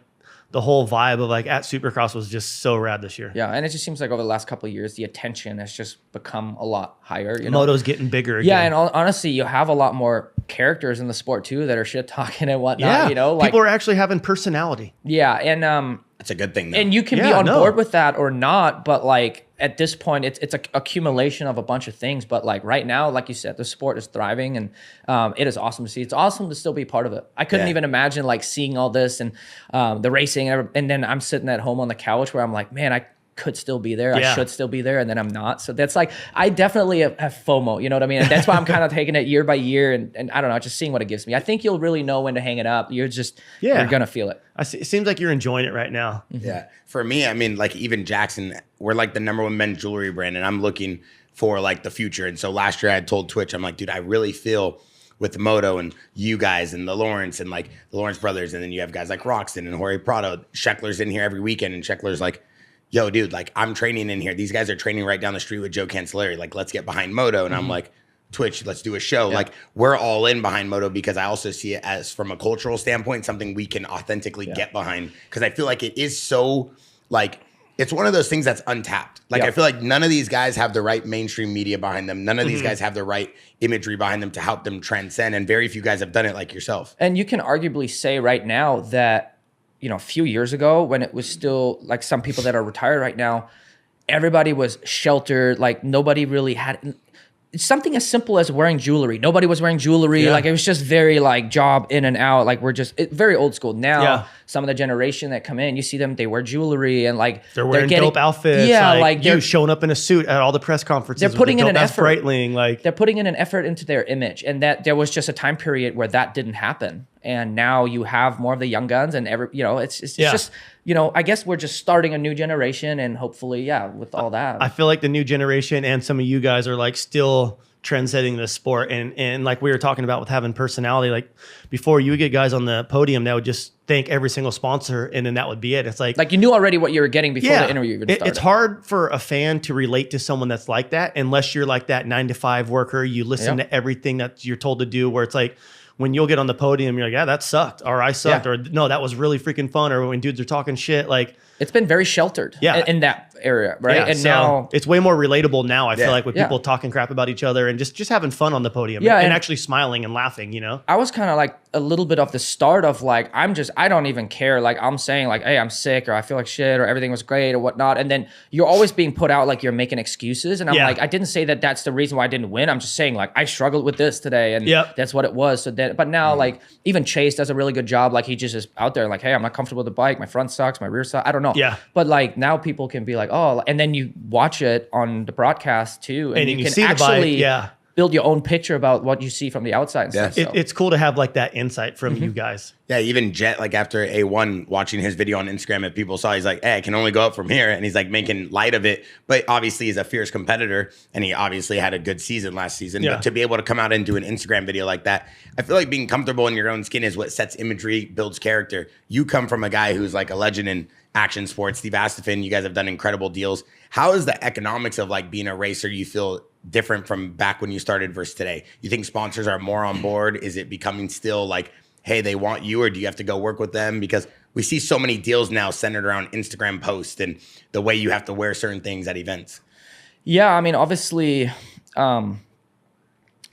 the whole vibe of like at Supercross was just so rad this year. Yeah, and it just seems like over the last couple of years, the attention has just become a lot higher. Moto's getting bigger again. Yeah, and honestly, you have a lot more characters in the sport too that are shit talking and whatnot. Yeah, people are actually having personality. Yeah, and it's a good thing though. And you can be on board with that or not, but like at this point, it's an accumulation of a bunch of things. But like right now, like you said, the sport is thriving, and it is awesome to see. It's awesome to still be part of it. I couldn't even imagine like seeing all this and the racing, and then I'm sitting at home on the couch where I'm like, man, I could still be there. I should still be there, and then I'm not. So that's like, I definitely have FOMO, you know what I mean? And that's why I'm kind of taking it year by year, and I don't know, just seeing what it gives me. I think you'll really know when to hang it up. You're just, you're going to feel it. It seems like you're enjoying it right now. Mm-hmm. Yeah. For me, I mean, like even Jaxxon, we're like the #1 men's jewelry brand, and I'm looking for like the future. And so last year I had told Twitch, I'm like, dude, I really feel with the moto and you guys and the Lawrence and like the Lawrence brothers, and then you have guys like Roczen and Jorge Prado. Sheckler's in here every weekend, and Sheckler's like, yo, dude, like I'm training in here. These guys are training right down the street with Joe Cancelleri. Like, let's get behind moto. And I'm like, Twitch, let's do a show. Like we're all in behind moto because I also see it as from a cultural standpoint, something we can authentically get behind. Cause I feel like it is so like, it's one of those things that's untapped. Like I feel like none of these guys have the right mainstream media behind them. None of these guys have the right imagery behind them to help them transcend. And very few guys have done it like yourself. And you can arguably say right now that, a few years ago when it was still like some people that are retired right now, everybody was sheltered. Like nobody really had something as simple as wearing jewelry. Nobody was wearing jewelry. Like it was just very like job in and out. Like we're just very old school. Now some of the generation that come in, you see them, they wear jewelry and like they're wearing dope outfits. Yeah, like you showing up in a suit at all the press conferences. They're putting in an effort. Breitling, like they're putting in an effort into their image, and that there was just a time period where that didn't happen. And now you have more of the young guns, and it's just I guess we're just starting a new generation, and hopefully, with all that, I feel like the new generation and some of you guys are like still trendsetting the sport, and like we were talking about with having personality. Like before, you would get guys on the podium that would just thank every single sponsor, and then that would be it. It's like you knew already what you were getting before the interview even started. It's hard for a fan to relate to someone that's like that unless you're like that 9-to-5 worker. You listen to everything that you're told to do. Where it's like, when you'll get on the podium, you're like, yeah, that sucked, or I sucked, or no, that was really freaking fun, or when dudes are talking shit, like it's been very sheltered. In that area, right? Yeah, and so now it's way more relatable now. I feel like with Yeah. people talking crap about each other and just having fun on the podium Yeah, and and- actually smiling and laughing, you know? I was kind of like a little bit of the start of like, I don't even care. Like I'm saying like, hey, I'm sick or I feel like shit or everything was great or whatnot. And then you're always being put out like you're making excuses. And I'm Yeah. like, I didn't say that that's the reason why I didn't win. I'm just saying like I struggled with this today and Yep. that's what it was. So then, but now like even Chase does a really good job. Like he just is out there like, hey, I'm not comfortable with the bike. My front sucks, my rear sucks. I don't know. Yeah. But like now people can be like, oh, and then you watch it on the broadcast too. And you you can see the bike, actually yeah. build your own picture about what you see from the outside and Yeah. stuff. So. It's cool to have like that insight from you guys. Yeah, even Jet, like after A1, watching his video on Instagram, if people saw, he's like, hey, I can only go up from here. And he's like making light of it. But obviously, he's a fierce competitor. And he obviously had a good season last season. Yeah. But to be able to come out and do an Instagram video like that, I feel like being comfortable in your own skin is what sets imagery, builds character. You come from a guy who's like a legend in action sports, Steve Astafin. You guys have done incredible deals. How is the economics of like being a racer, you feel different from back when you started versus today? You think sponsors are more on board? Is it becoming still like, hey, they want you, or do you have to go work with them? Because we see so many deals now centered around Instagram posts and the way you have to wear certain things at events. Yeah, I mean, obviously,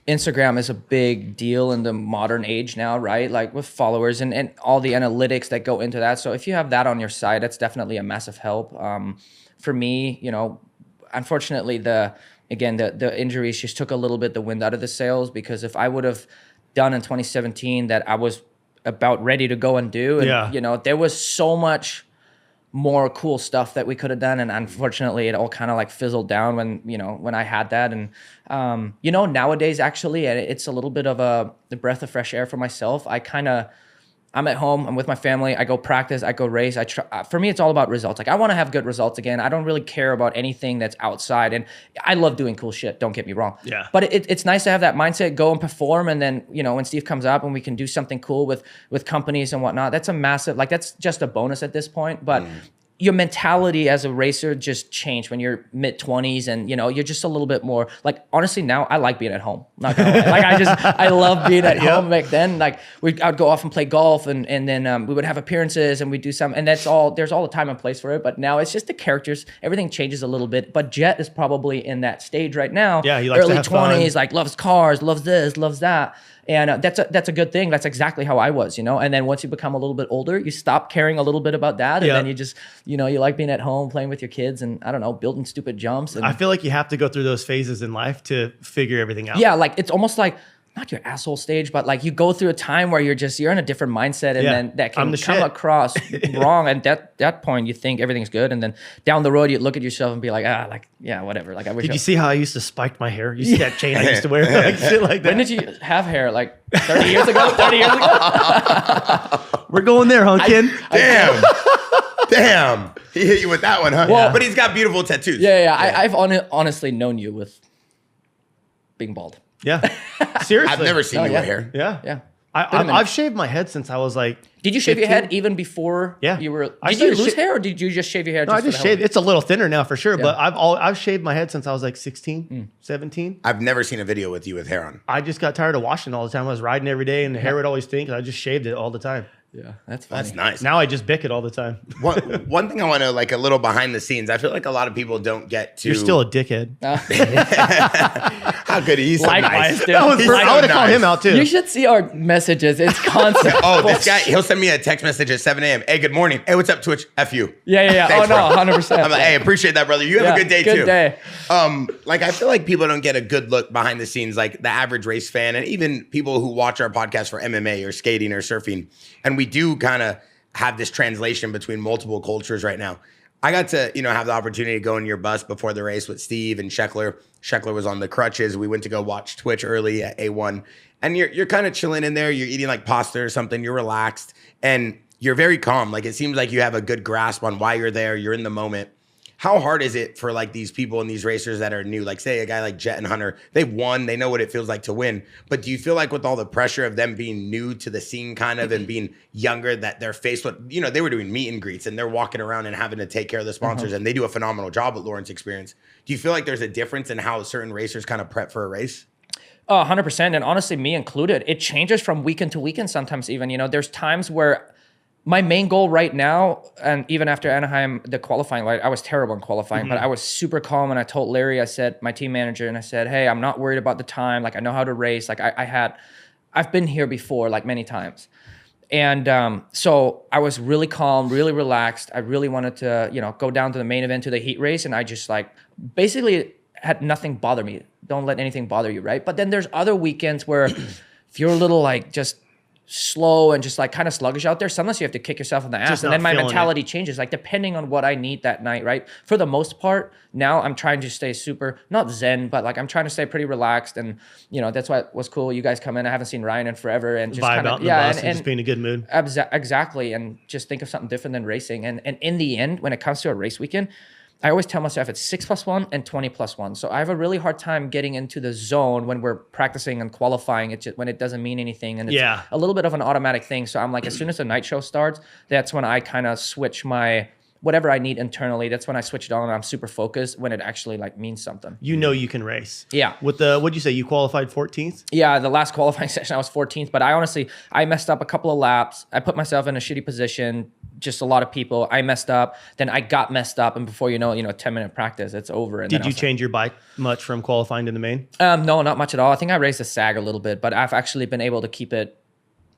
Instagram is a big deal in the modern age now, right? Like with followers and all the analytics that go into that. So if you have that on your side, that's definitely a massive help. For me, you know, unfortunately, the injuries just took a little bit the wind out of the sails, because if I would have done in 2017 that I was about ready to go and do, and you know, there was so much more cool stuff that we could have done, and unfortunately it all kind of like fizzled down when I had that. And you know, nowadays actually it's a little bit of the breath of fresh air for myself. I'm at home, I'm with my family, I go practice, I go race. For me, it's all about results. Like I want to have good results again. I don't really care about anything that's outside, and I love doing cool shit, don't get me wrong. Yeah. But it's nice to have that mindset, go and perform, and then, you know, when Steve comes up and we can do something cool with companies and whatnot, that's a massive, like that's just a bonus at this point. But your mentality as a racer just changed when you're mid-20s, and you know, you're just a little bit more like, honestly now I like being at home, not gonna lie. Like I love being at home. Back then, like I'd go off and play golf, and then we would have appearances and we'd do some, and there's all the time and place for it. But now it's just the characters, everything changes a little bit. But Jet is probably in that stage right now. Yeah, he likes early to have fun. 20s, like loves cars, loves this, loves that. And that's a good thing. That's exactly how I was, you know. And then once you become a little bit older, you stop caring a little bit about that, and then you just, you know, you like being at home, playing with your kids, and I don't know, building stupid jumps. And I feel like you have to go through those phases in life to figure everything out. yeah, like it's almost like not your asshole stage, but like you go through a time where you're in a different mindset, and then that can come across wrong. And that point, you think everything's good, and then down the road, you look at yourself and be like, like yeah, whatever. Like I wish. Did you see how I used to spike my hair? You see that chain I used to wear, like shit like that. When did you have hair? Like 30 years ago? 30 years ago? We're going there, huh, Ken? Damn. He hit you with that one, huh? Well, but he's got beautiful tattoos. Yeah. I've honestly known you with being bald. Yeah. Seriously. I've never seen you with hair. Yeah. I've shaved my head since I was like. Did you shave your head even before you were? Did you lose hair, or did you just shave your hair? No, I just shaved. It's a little thinner now for sure, but I've shaved my head since I was like 16, 17. I've never seen a video with you with hair on. I just got tired of washing all the time. I was riding every day, and the hair would always stink. I just shaved it all the time. Yeah, that's funny. That's nice. Now I just bick it all the time. One thing I want to, like, a little behind the scenes. I feel like a lot of people don't get to. You're still a dickhead. How good he's so Likewise, nice. dude. I would have nice. called him out too. You should see our messages. It's constant. Oh, this guy, he'll send me a text message at 7 a.m. Hey, good morning. Hey, what's up, Twitch? F you. Yeah. Thanks, Oh, no, bro. 100%. I'm like, hey, appreciate that, brother. You have a good day, too. Good day. Like, I feel like people don't get a good look behind the scenes, like the average race fan, and even people who watch our podcast for MMA or skating or surfing. And we do kind of have this translation between multiple cultures right now. I got to, have the opportunity to go in your bus before the race with Steve and Sheckler. Sheckler was on the crutches. We went to go watch Twitch early at A1. And you're kind of chilling in there. You're eating like pasta or something. You're relaxed. And you're very calm. Like, it seems like you have a good grasp on why you're there. You're in the moment. How hard is it for like these people and these racers that are new? Like, say a guy like Jet and Hunter, they've won, they know what it feels like to win. But do you feel like with all the pressure of them being new to the scene kind of and being younger, that they're faced with, they were doing meet and greets and they're walking around and having to take care of the sponsors and they do a phenomenal job at Lawrence Experience. Do you feel like there's a difference in how certain racers kind of prep for a race? 100%. And honestly, me included, it changes from weekend to weekend sometimes even. There's times where My main goal right now, and even after Anaheim, the qualifying, like I was terrible in qualifying, but I was super calm. And I told Larry, I said, my team manager, and I said, hey, I'm not worried about the time. Like I know how to race. Like I've been here before, like many times. And so I was really calm, really relaxed. I really wanted to, go down to the main event, to the heat race. And I just like basically had nothing bother me. Don't let anything bother you, right? But then there's other weekends where if you're a little like just slow and just like kind of sluggish out there, sometimes you have to kick yourself in the ass. And then my mentality changes, like depending on what I need that night, right? For the most part, now I'm trying to stay super, not zen, but like I'm trying to stay pretty relaxed. And, that's why it was cool. You guys come in. I haven't seen Ryan in forever. And just vibe out in the bus and just be in a good mood. Exactly. And just think of something different than racing. And in the end, when it comes to a race weekend, I always tell myself it's 6+1 and 20+1. So I have a really hard time getting into the zone when we're practicing and qualifying. It's just when it doesn't mean anything, and it's a little bit of an automatic thing. So I'm like, as soon as the night show starts, that's when I kind of switch my whatever I need internally. That's when I switch it on and I'm super focused when it actually like means something. You can race. Yeah. With the, what'd you say? You qualified 14th? Yeah, the last qualifying session I was 14th, but I messed up a couple of laps. I put myself in a shitty position. Just a lot of people. I messed up. Then I got messed up, and before you know it, 10-minute practice, it's over. And did you change your bike much from qualifying to the main? No, not much at all. I think I raised the sag a little bit, but I've actually been able to keep it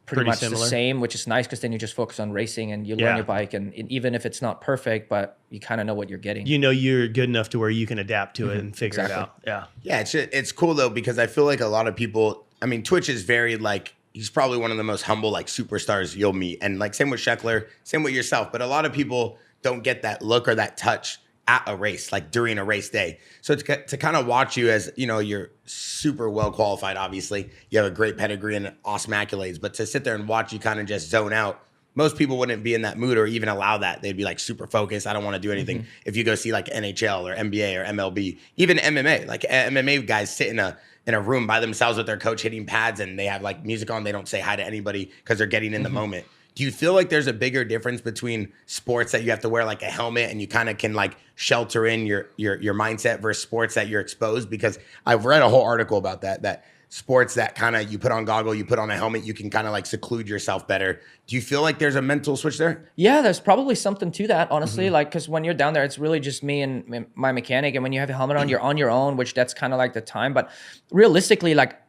pretty much similar. The same, which is nice because then you just focus on racing and you learn your bike, and even if it's not perfect, but you kind of know what you're getting. You're good enough to where you can adapt to it and figure it out. Yeah, it's cool though, because I feel like a lot of people, I mean, Twitch is very like, he's probably one of the most humble like superstars you'll meet. And like same with Sheckler, same with yourself. But a lot of people don't get that look or that touch at a race, like during a race day. So to kind of watch you as, you're super well qualified, obviously. You have a great pedigree and awesome accolades. But to sit there and watch you kind of just zone out, most people wouldn't be in that mood or even allow that. They'd be like super focused. I don't want to do anything. If you go see like NHL or NBA or MLB, even MMA, like MMA guys sit in a room by themselves with their coach hitting pads and they have like music on. They don't say hi to anybody because they're getting in the moment. Do you feel like there's a bigger difference between sports that you have to wear like a helmet and you kind of can like shelter in your mindset versus sports that you're exposed? Because I've read a whole article about that sports that kind of you put on goggle, you put on a helmet, you can kind of like seclude yourself better. Do you feel like there's a mental switch there? Yeah, there's probably something to that, honestly. Like, because when you're down there, it's really just me and my mechanic. And when you have a helmet on, you're on your own, which that's kind of like the time. But realistically, like,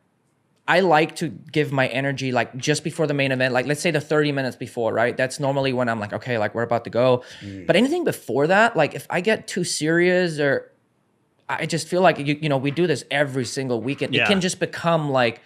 I like to give my energy like just before the main event, like let's say the 30 minutes before, right? That's normally when I'm like, okay, like we're about to go. But anything before that, like if I get too serious or I just feel like, we do this every single weekend. It can just become like,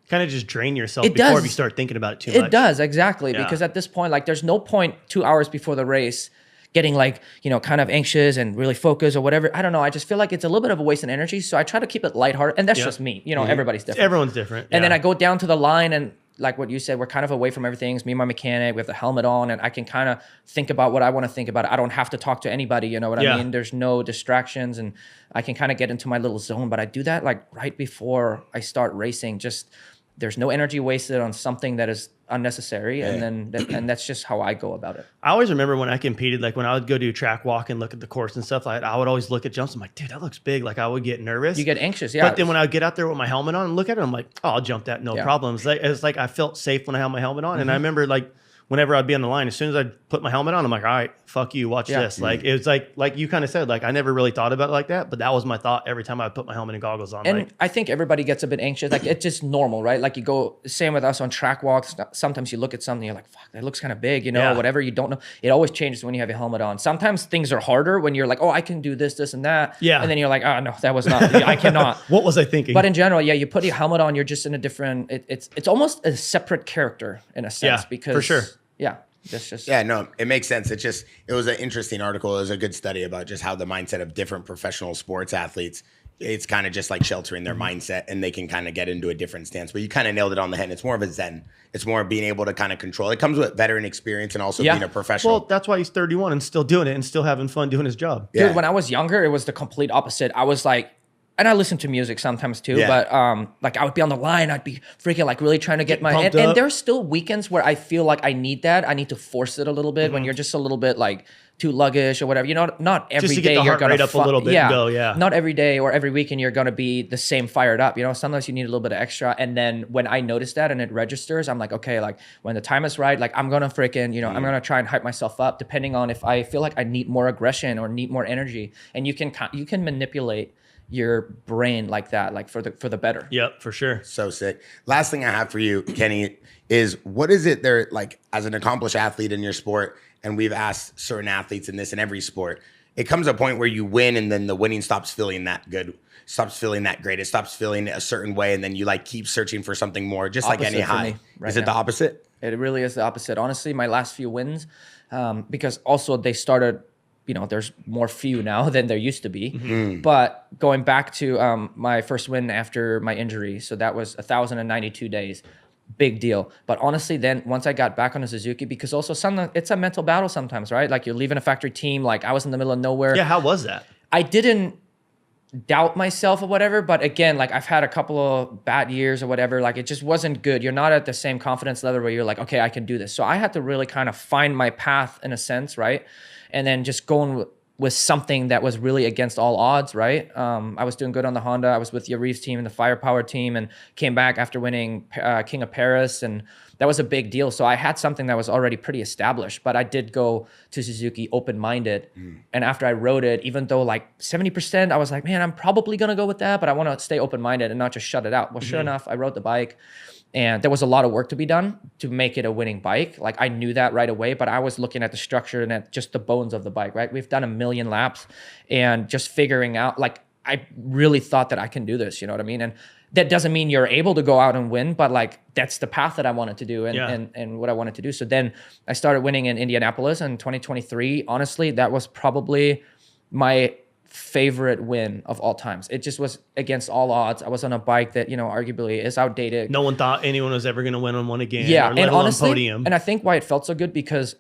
kind of just drain yourself before you start thinking about it too much. It does, exactly. Yeah. Because at this point, like there's no point 2 hours before the race getting like, kind of anxious and really focused or whatever. I don't know. I just feel like it's a little bit of a waste of energy. So I try to keep it lighthearted. And that's just me. Everybody's different. Everyone's different. And then I go down to the line and like what you said, we're kind of away from everything. It's me and my mechanic. We have the helmet on and I can kind of think about what I want to think about. I don't have to talk to anybody. You know what I mean? There's no distractions and I can kind of get into my little zone. But I do that like right before I start racing. Just there's no energy wasted on something that is unnecessary. And that's just how I go about it. I always remember when I competed, like when I would go do track walk and look at the course and stuff, I would always look at jumps. I'm like, dude, that looks big. Like I would get nervous. You get anxious, yeah. But then when I would get out there with my helmet on and look at it, I'm like, oh, I'll jump that, no problem. It's like I felt safe when I had my helmet on. And I remember like whenever I'd be on the line, as soon as I'd put my helmet on, I'm like, all right, fuck you, watch this. Like, it was like you kind of said, like, I never really thought about it like that, but that was my thought every time I put my helmet and goggles on. And like, I think everybody gets a bit anxious. Like, it's just normal, right? Like, you go, same with us on track walks. Sometimes you look at something, you're like, fuck, that looks kind of big, whatever. You don't know. It always changes when you have your helmet on. Sometimes things are harder when you're like, oh, I can do this, this, and that. Yeah. And then you're like, oh, no, that was not, I cannot. What was I thinking? But in general, you put your helmet on, you're just in a different, it's almost a separate character in a sense. Because, for sure. Yeah. That's just no, it makes sense. It was an interesting article. It was a good study about just how the mindset of different professional sports athletes, it's kind of just like sheltering their mindset and they can kind of get into a different stance. But you kind of nailed it on the head. It's more of a zen. It's more being able to kind of control. It comes with veteran experience and also being a professional. Well, that's why he's 31 and still doing it and still having fun doing his job. Dude, when I was younger, it was the complete opposite. I was like, and I listen to music sometimes too, but like I would be on the line, I'd be freaking like really trying to get my, and there's still weekends where I feel like I need that. I need to force it a little bit when you're just a little bit like too luggish or whatever. You know, not every Just to day get the you're heart gonna rate up a little bit and go, yeah. Not every day or every weekend you're gonna be the same fired up. You know, sometimes you need a little bit of extra. And then when I notice that and it registers, I'm like, okay, like when the time is right, like I'm gonna freaking, you know, I'm gonna try and hype myself up depending on if I feel like I need more aggression or need more energy. And you can manipulate your brain like that, like for the better. Yep, for sure. So sick. Last thing I have for you, Kenny, is what is it there, like as an accomplished athlete in your sport, and we've asked certain athletes in this in every sport, it comes to a point where you win and then the winning stops feeling that good, stops feeling that great. It stops feeling a certain way and then you like keep searching for something more, just Opposite like any high. Is it the opposite? It really is the opposite. Honestly, my last few wins, because also they started, you know, there's more few now than there used to be. But going back to my first win after my injury, so that was 1,092 days, big deal. But honestly, then once I got back on a Suzuki, because also it's a mental battle sometimes, right? Like you're leaving a factory team, like I was in the middle of nowhere. Yeah, how was that? I didn't doubt myself or whatever, but again, like I've had a couple of bad years or whatever, like it just wasn't good. You're not at the same confidence level where you're like, okay, I can do this. So I had to really kind of find my path in a sense, right? And then just going with something that was really against all odds, right? I was doing good on the Honda. I was with Yari's team and the Firepower team and came back after winning King of Paris. And that was a big deal. So I had something that was already pretty established, but I did go to Suzuki open-minded. And after I rode it, even though like 70%, I was like, man, I'm probably going to go with that, but I want to stay open-minded and not just shut it out. Well, sure enough, I rode the bike. And there was a lot of work to be done to make it a winning bike. Like I knew that right away, but I was looking at the structure and at just the bones of the bike, right? We've done 1 million laps and just figuring out, like, I really thought that I can do this, you know what I mean? And that doesn't mean you're able to go out and win, but like, that's the path that I wanted to do and what I wanted to do. So then I started winning in Indianapolis in 2023. Honestly, that was probably my favorite win of all times. It just was against all odds. I was on a bike that, you know, arguably is outdated. No one thought anyone was ever going to win on one again. Yeah, or let and alone honestly, podium. and I think why it felt so good because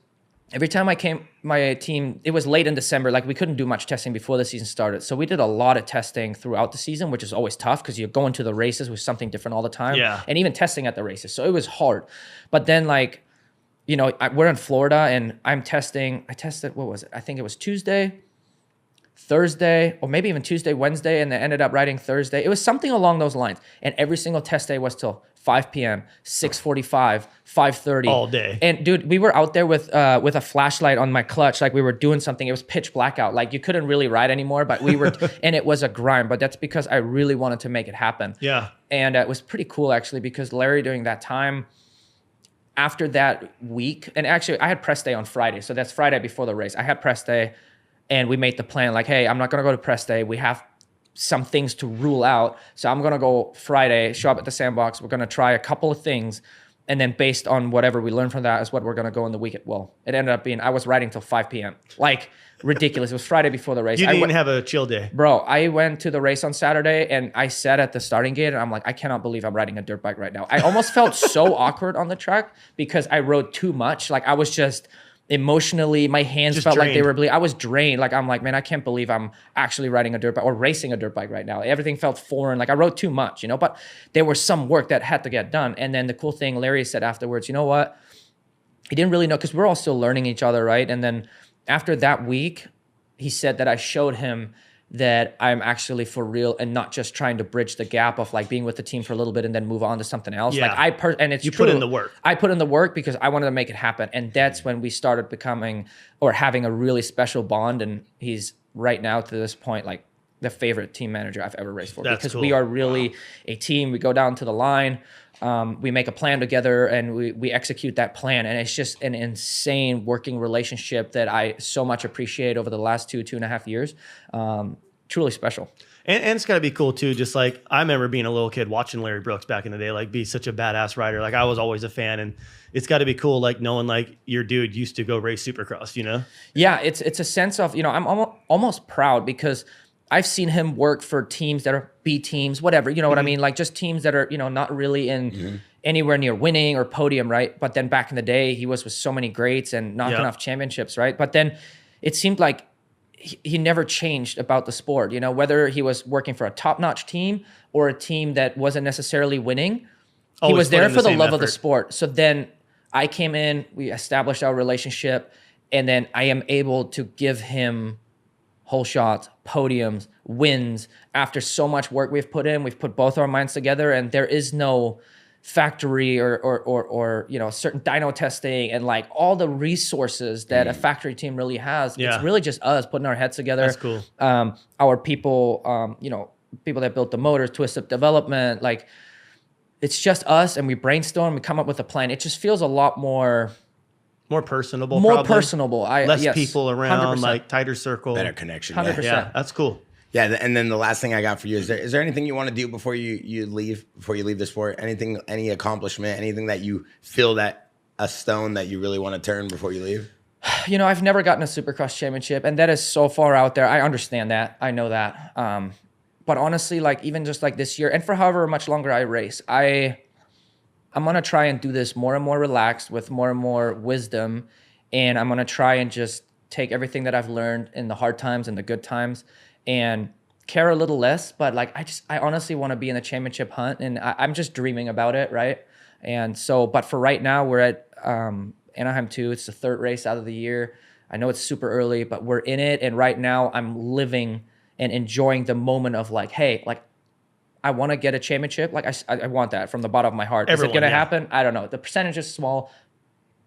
every time I came, my team, it was late in December. Like we couldn't do much testing before the season started. So we did a lot of testing throughout the season, which is always tough because you're going to the races with something different all the time. Yeah. And even testing at the races. So it was hard. But then like, you know, we're in Florida and I'm testing. I tested, what was it? I think it was Tuesday, Thursday, or maybe even Tuesday, Wednesday, and then ended up riding Thursday. It was something along those lines. And every single test day was till 5 p.m., 6:45, 5:30. All day. And dude, we were out there with a flashlight on my clutch, like we were doing something. It was pitch blackout. Like you couldn't really ride anymore, but we were, and it was a grind, but that's because I really wanted to make it happen. Yeah. And it was pretty cool actually, because Larry during that time, after that week, and actually I had press day on Friday. So that's Friday before the race. I had press day. And we made the plan like, hey, I'm not going to go to press day. We have some things to rule out. So I'm going to go Friday, show up at the sandbox. We're going to try a couple of things. And then based on whatever we learn from that is what we're going to go in the weekend. Well, it ended up being, I was riding till 5 p.m. Like ridiculous. It was Friday before the race. You didn't even have a chill day. Bro, I went to the race on Saturday and I sat at the starting gate and I'm like, I cannot believe I'm riding a dirt bike right now. I almost felt so awkward on the track because I rode too much. Like I was just emotionally, my hands Just felt drained. like they were bleeding. I was drained. Like I'm like, man, I can't believe I'm actually riding a dirt bike or racing a dirt bike right now. Everything felt foreign. Like I rode too much, you know, but there was some work that had to get done. And then the cool thing, Larry said afterwards, you know what? He didn't really know because we're all still learning each other, right? And then after that week, he said that I showed him that I'm actually for real and not just trying to bridge the gap of like being with the team for a little bit and then move on to something else. Yeah. Like and it's You true. put in the work. I put in the work because I wanted to make it happen. And that's when we started becoming or having a really special bond. And he's right now to this point, like the favorite team manager I've ever raced for. That's because cool. we are really a team. We go down to the line. We make a plan together and we execute that plan. And it's just an insane working relationship that I so much appreciate over the last 2.5 years. Truly special. And it's got to be cool too. Just like I remember being a little kid watching Larry Brooks back in the day, like be such a badass rider. Like I was always a fan, and it's got to be cool, like knowing like your dude used to go race supercross, you know? Yeah, it's a sense of, you know, I'm almost proud because I've seen him work for teams that are B teams, whatever, you know what I mean? Like just teams that are, you know, not really in anywhere near winning or podium, right? But then back in the day, he was with so many greats and knocking off championships, right? But then it seemed like he never changed about the sport, you know, whether he was working for a top-notch team or a team that wasn't necessarily winning. He was there for the love of the sport. So then I came in, we established our relationship, And then I am able to give him whole shots, podiums, wins after so much work we've put in. We've put both our minds together, and there is no factory or you know, certain dyno testing and like all the resources that a factory team really has. Yeah. It's really just us putting our heads together. That's cool. Our people, you know, people that built the motors, twist up development, like it's just us, and we brainstorm, we come up with a plan. It just feels a lot more personable, more probably. personable. Less people around, 100%. like tighter circle. Better connection. 100%. Yeah, that's cool. Yeah, and then the last thing I got for you is there anything you want to do before you leave the sport? Anything, any accomplishment, anything that you feel that a stone that you really want to turn before you leave? You know, I've never gotten a Supercross championship, and that is so far out there. I understand that. I know that. But honestly, like even just like this year, and for however much longer I race, I'm gonna try and do this more and more relaxed with more and more wisdom, and I'm gonna try and just take everything that I've learned in the hard times and the good times, and care a little less. But like I honestly want to be in the championship hunt, and I'm just dreaming about it, right? And so, but for right now, we're at Anaheim 2. It's the third race out of the year. I know it's super early, but we're in it, and right now I'm living and enjoying the moment of like, hey, like I want to get a championship. Like I want that from the bottom of my heart. Is it going to happen? I don't know. The percentage is small,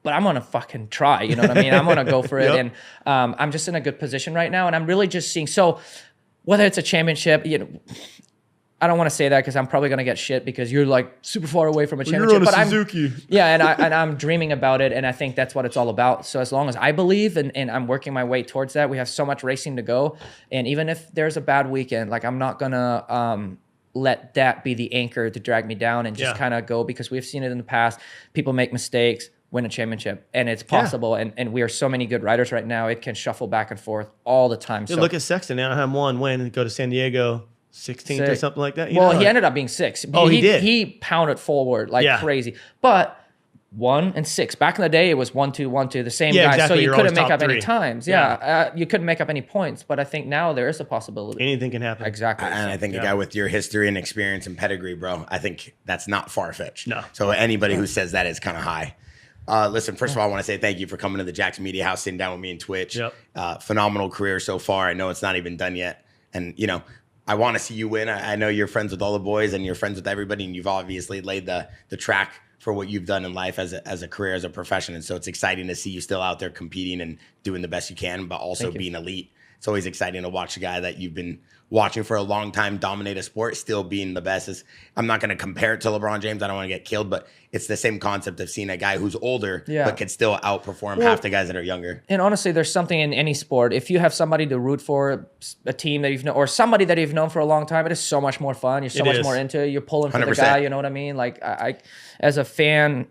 but I'm going to fucking try. You know what I mean? I'm going to go for it. And I'm just in a good position right now. And I'm really just seeing, so whether it's a championship, you know, I don't want to say that because I'm probably going to get shit because you're like super far away from a championship. You're on a Suzuki. And I'm dreaming about it. And I think that's what it's all about. So as long as I believe and I'm working my way towards that, we have so much racing to go. And even if there's a bad weekend, like I'm not going to let that be the anchor to drag me down and just kind of go, because we've seen it in the past. People make mistakes, win a championship, and it's possible. And we are so many good riders right now. It can shuffle back and forth all the time. So look at Sexton. Anaheim 1, win, and go to San Diego 16th or something like that. Well, he ended up being 6. He did. He pounded forward like crazy. But 1 and 6. Back in the day, it was 1, 2, 1, 2, the same guy. Exactly. So you You're couldn't always make up top any 3. times. You couldn't make up any points. But I think now there is a possibility. Anything can happen. Exactly. And I think a guy with your history and experience and pedigree, bro, I think that's not far-fetched. No. So anybody who says that is kind of high. Listen, first of all, I want to say thank you for coming to the Jaxxon Media House, sitting down with me and Twitch. Yep. Phenomenal career so far. I know it's not even done yet. And, you know, I want to see you win. I know you're friends with all the boys and you're friends with everybody, and you've obviously laid the track for what you've done in life as a career, as a profession. And so it's exciting to see you still out there competing and doing the best you can, but also being elite. It's always exciting to watch a guy that you've been watching for a long time dominate a sport, still being the best. I'm not going to compare it to LeBron James. I don't want to get killed, but it's the same concept of seeing a guy who's older, but can still outperform half the guys that are younger. And honestly, there's something in any sport. If you have somebody to root for, a team that you've known, or somebody that you've known for a long time, it is so much more fun. You're so much more into it. You're pulling for 100%. the guy, you know what I mean? Like I as a fan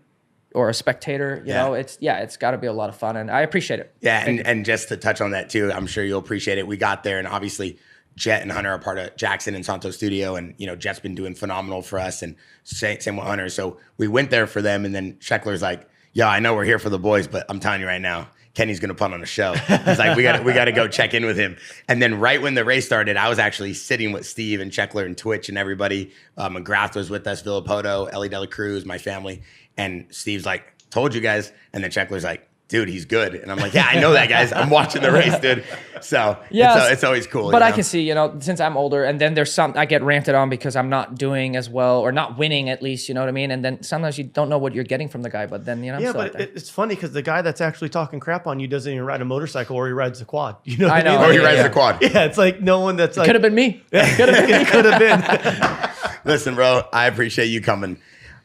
or a spectator, you know, it's got to be a lot of fun, and I appreciate it. Yeah, and just to touch on that too, I'm sure you'll appreciate it. We got there, and obviously Jet and Hunter are part of Jaxxon and Santo Studio, and you know Jet's been doing phenomenal for us, and same with Hunter. So we went there for them, and then Sheckler's like, "Yeah, I know we're here for the boys, but I'm telling you right now, Kenny's gonna put on a show." He's like, "We got to go check in with him." And then right when the race started, I was actually sitting with Steve and Sheckler and Twitch and everybody. McGrath was with us, Villapoto, Ellie Dela Cruz, my family, and Steve's like, "Told you guys," and then Sheckler's like, "Dude, he's good." And I'm like, "Yeah, I know that, guys. I'm watching the race, dude." So it's always cool. But I can see, you know, since I'm older, and then there's some I get ranted on because I'm not doing as well or not winning at least, you know what I mean? And then sometimes you don't know what you're getting from the guy, but then, you know, it's funny because the guy that's actually talking crap on you doesn't even ride a motorcycle, or he rides a quad. You know what I mean? Or he rides a quad. Yeah, it's like no one that's like. Could have been me. It could have been. Listen, bro, I appreciate you coming.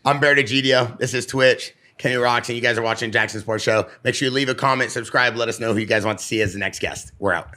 I'm Bear Degidio. This is Twitch. Kenny Roczen. You guys are watching Jaxxon Sports Show. Make sure you leave a comment, subscribe, let us know who you guys want to see as the next guest. We're out.